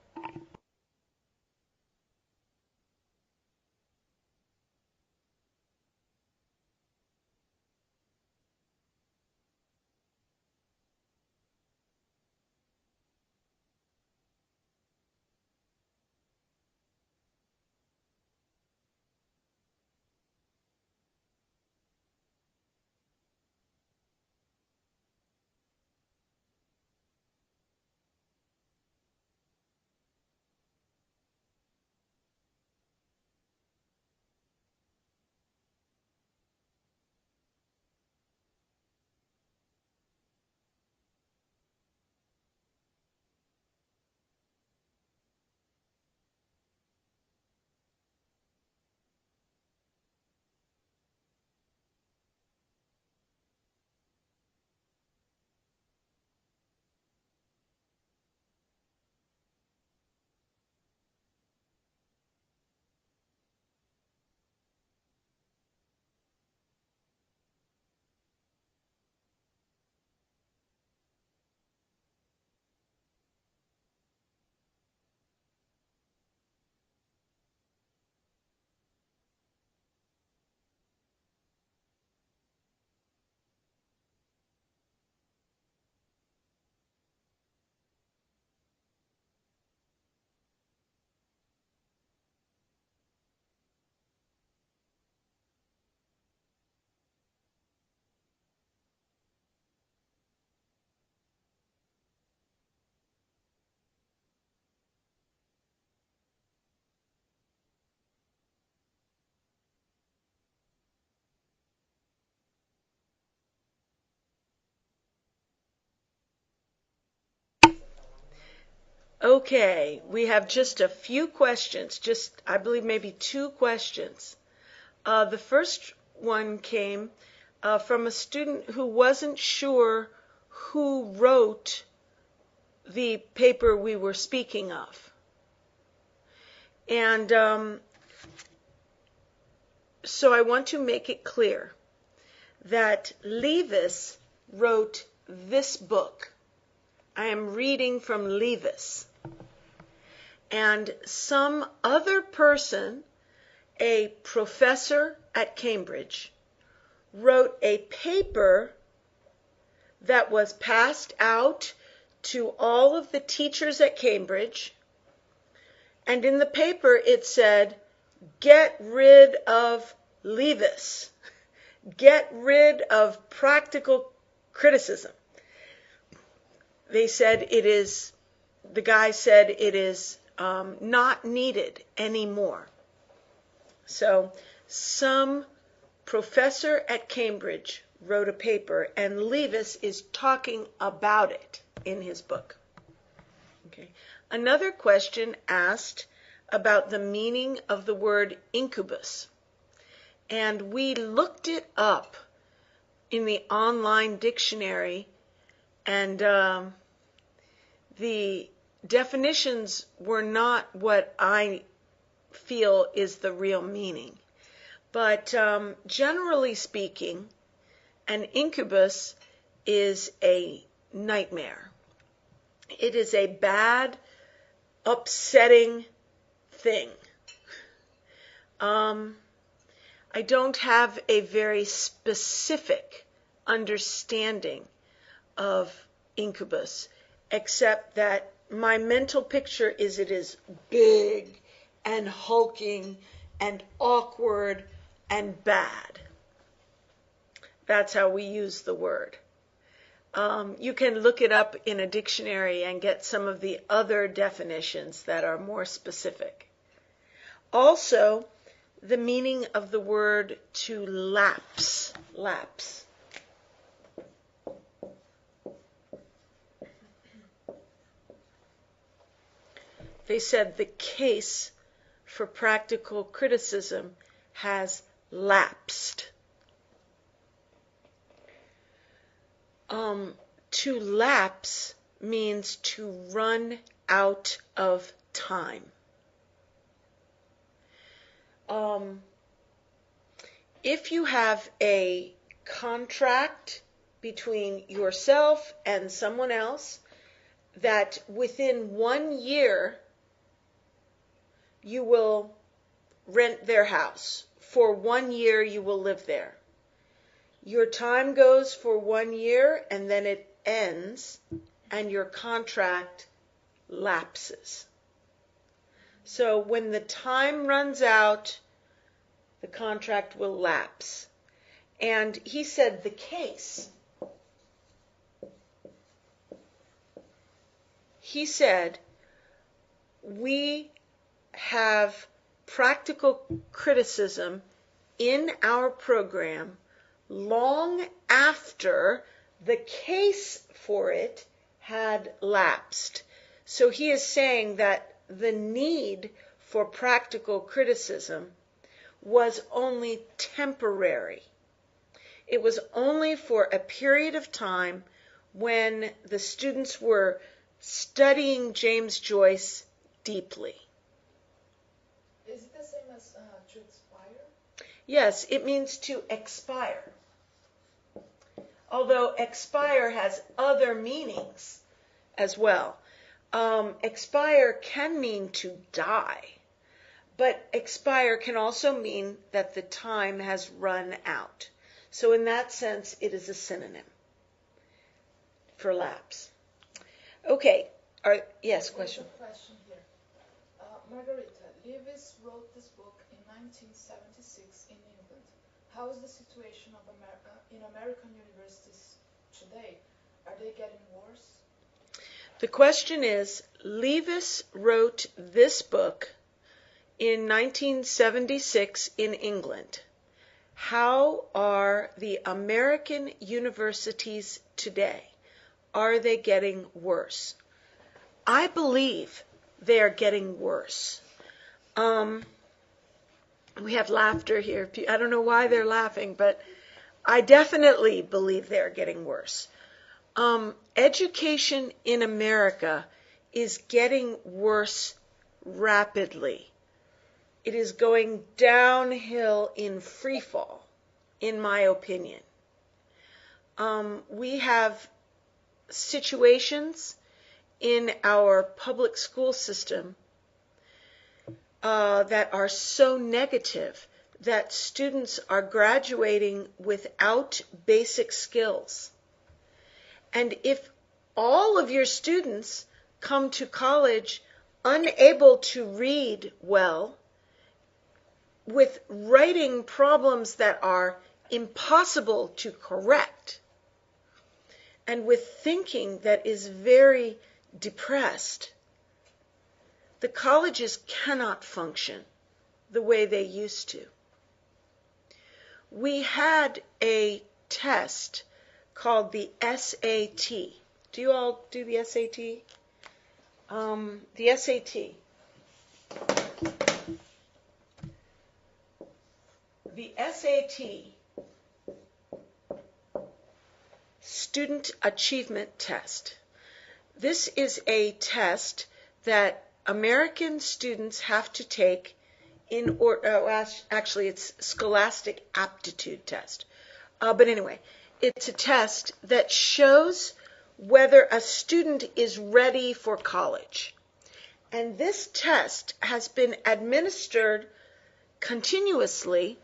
Okay, we have just a few questions, just I believe maybe 2 questions. The first one came from a student who wasn't sure who wrote the paper we were speaking of. And so I want to make it clear that Levis wrote this book. I am reading from Levis. And some other person, a professor at Cambridge, wrote a paper that was passed out to all of the teachers at Cambridge. And in the paper it said, "Get rid of Levis. Get rid of practical criticism." The guy said it is not needed anymore. So some professor at Cambridge wrote a paper, and Levis is talking about it in his book. Okay. Another question asked about the meaning of the word incubus. And we looked it up in the online dictionary, and the definitions were not what I feel is the real meaning. But generally speaking, an incubus is a nightmare. It is a bad, upsetting thing. I don't have a very specific understanding of incubus, except that my mental picture is it is big and hulking and awkward and bad. That's how we use the word. You can look it up in a dictionary and get some of the other definitions that are more specific. Also, the meaning of the word to lapse. Lapse. They said the case for practical criticism has lapsed. To lapse means to run out of time. if you have a contract between yourself and someone else that within 1 year you will rent their house, for 1 year you will live there. Your time goes for 1 year and then it ends and your contract lapses. So when the time runs out, the contract will lapse. And he said the case. He said, we have practical criticism in our program long after the case for it had lapsed. So he is saying that the need for practical criticism was only temporary. It was only for a period of time when the students were studying James Joyce deeply. Is it the same as to expire? Yes, it means to expire. Although expire has other meanings as well. Expire can mean to die, but expire can also mean that the time has run out. So in that sense, it is a synonym for lapse. Okay. Yes, question. There's a question here. Margarita, Levis wrote this book in 1976 in England. How is the situation of in American universities today? Are they getting worse? The question is, Levis wrote this book in 1976 in England. How are the American universities today? Are they getting worse? I believe they are getting worse. We have laughter here. I don't know why they're laughing, but I definitely believe they're getting worse. Education in America is getting worse rapidly. It is going downhill in free fall, in my opinion. We have situations in our public school system that are so negative that students are graduating without basic skills. And if all of your students come to college unable to read well, with writing problems that are impossible to correct, and with thinking that is very depressed, the colleges cannot function the way they used to. We had a test called the SAT. Do you all do the SAT? The SAT. The SAT, Student Achievement Test. This is a test that American students have to take actually it's Scholastic Aptitude Test. But anyway, it's a test that shows whether a student is ready for college. And this test has been administered continuously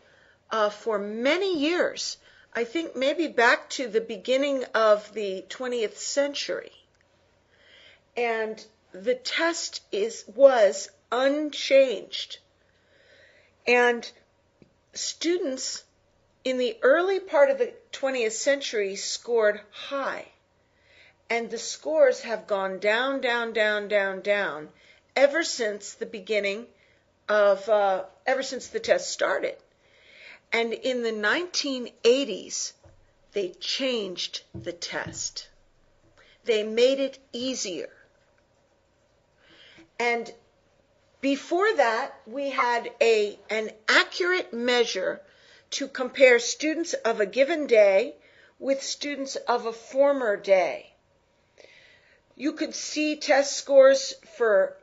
for many years. I think maybe back to the beginning of the 20th century. And the test was unchanged. And students in the early part of the 20th century scored high. And the scores have gone down, down, down, down, down ever since the beginning of, ever since the test started. And in the 1980s, they changed the test. They made it easier. And before that, we had an accurate measure to compare students of a given day with students of a former day. You could see test scores for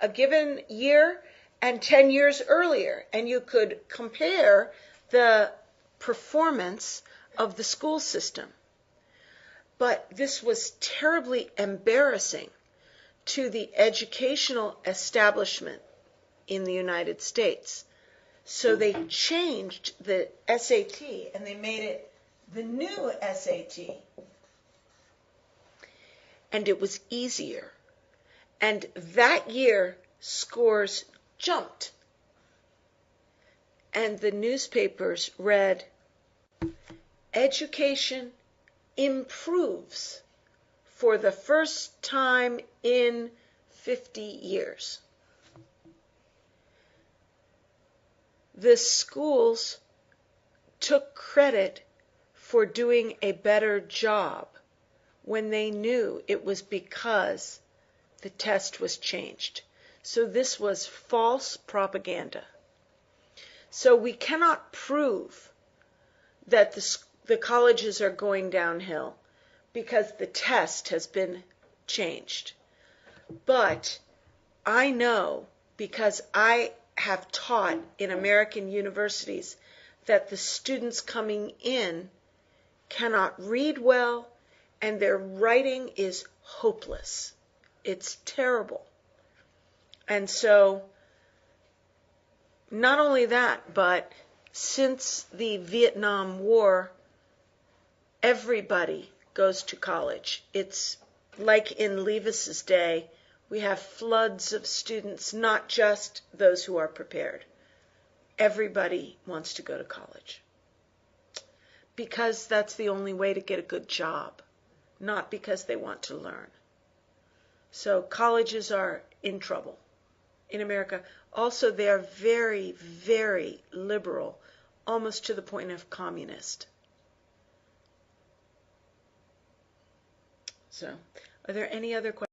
a given year and 10 years earlier, and you could compare the performance of the school system. But this was terribly embarrassing to the educational establishment in the United States. So they changed the SAT and they made it the new SAT. And it was easier. And that year, scores jumped. And the newspapers read, "Education improves for the first time in 50 years." The schools took credit for doing a better job when they knew it was because the test was changed. So this was false propaganda. So we cannot prove that the colleges are going downhill because the test has been changed. But I know, because I have taught in American universities, that the students coming in cannot read well and their writing is hopeless. It's terrible. And so, not only that, but since the Vietnam War, everybody goes to college. It's like in Levis's day, we have floods of students, not just those who are prepared. Everybody wants to go to college because that's the only way to get a good job, not because they want to learn. So colleges are in trouble in America. Also, they are very, very liberal, almost to the point of communist. So, are there any other questions?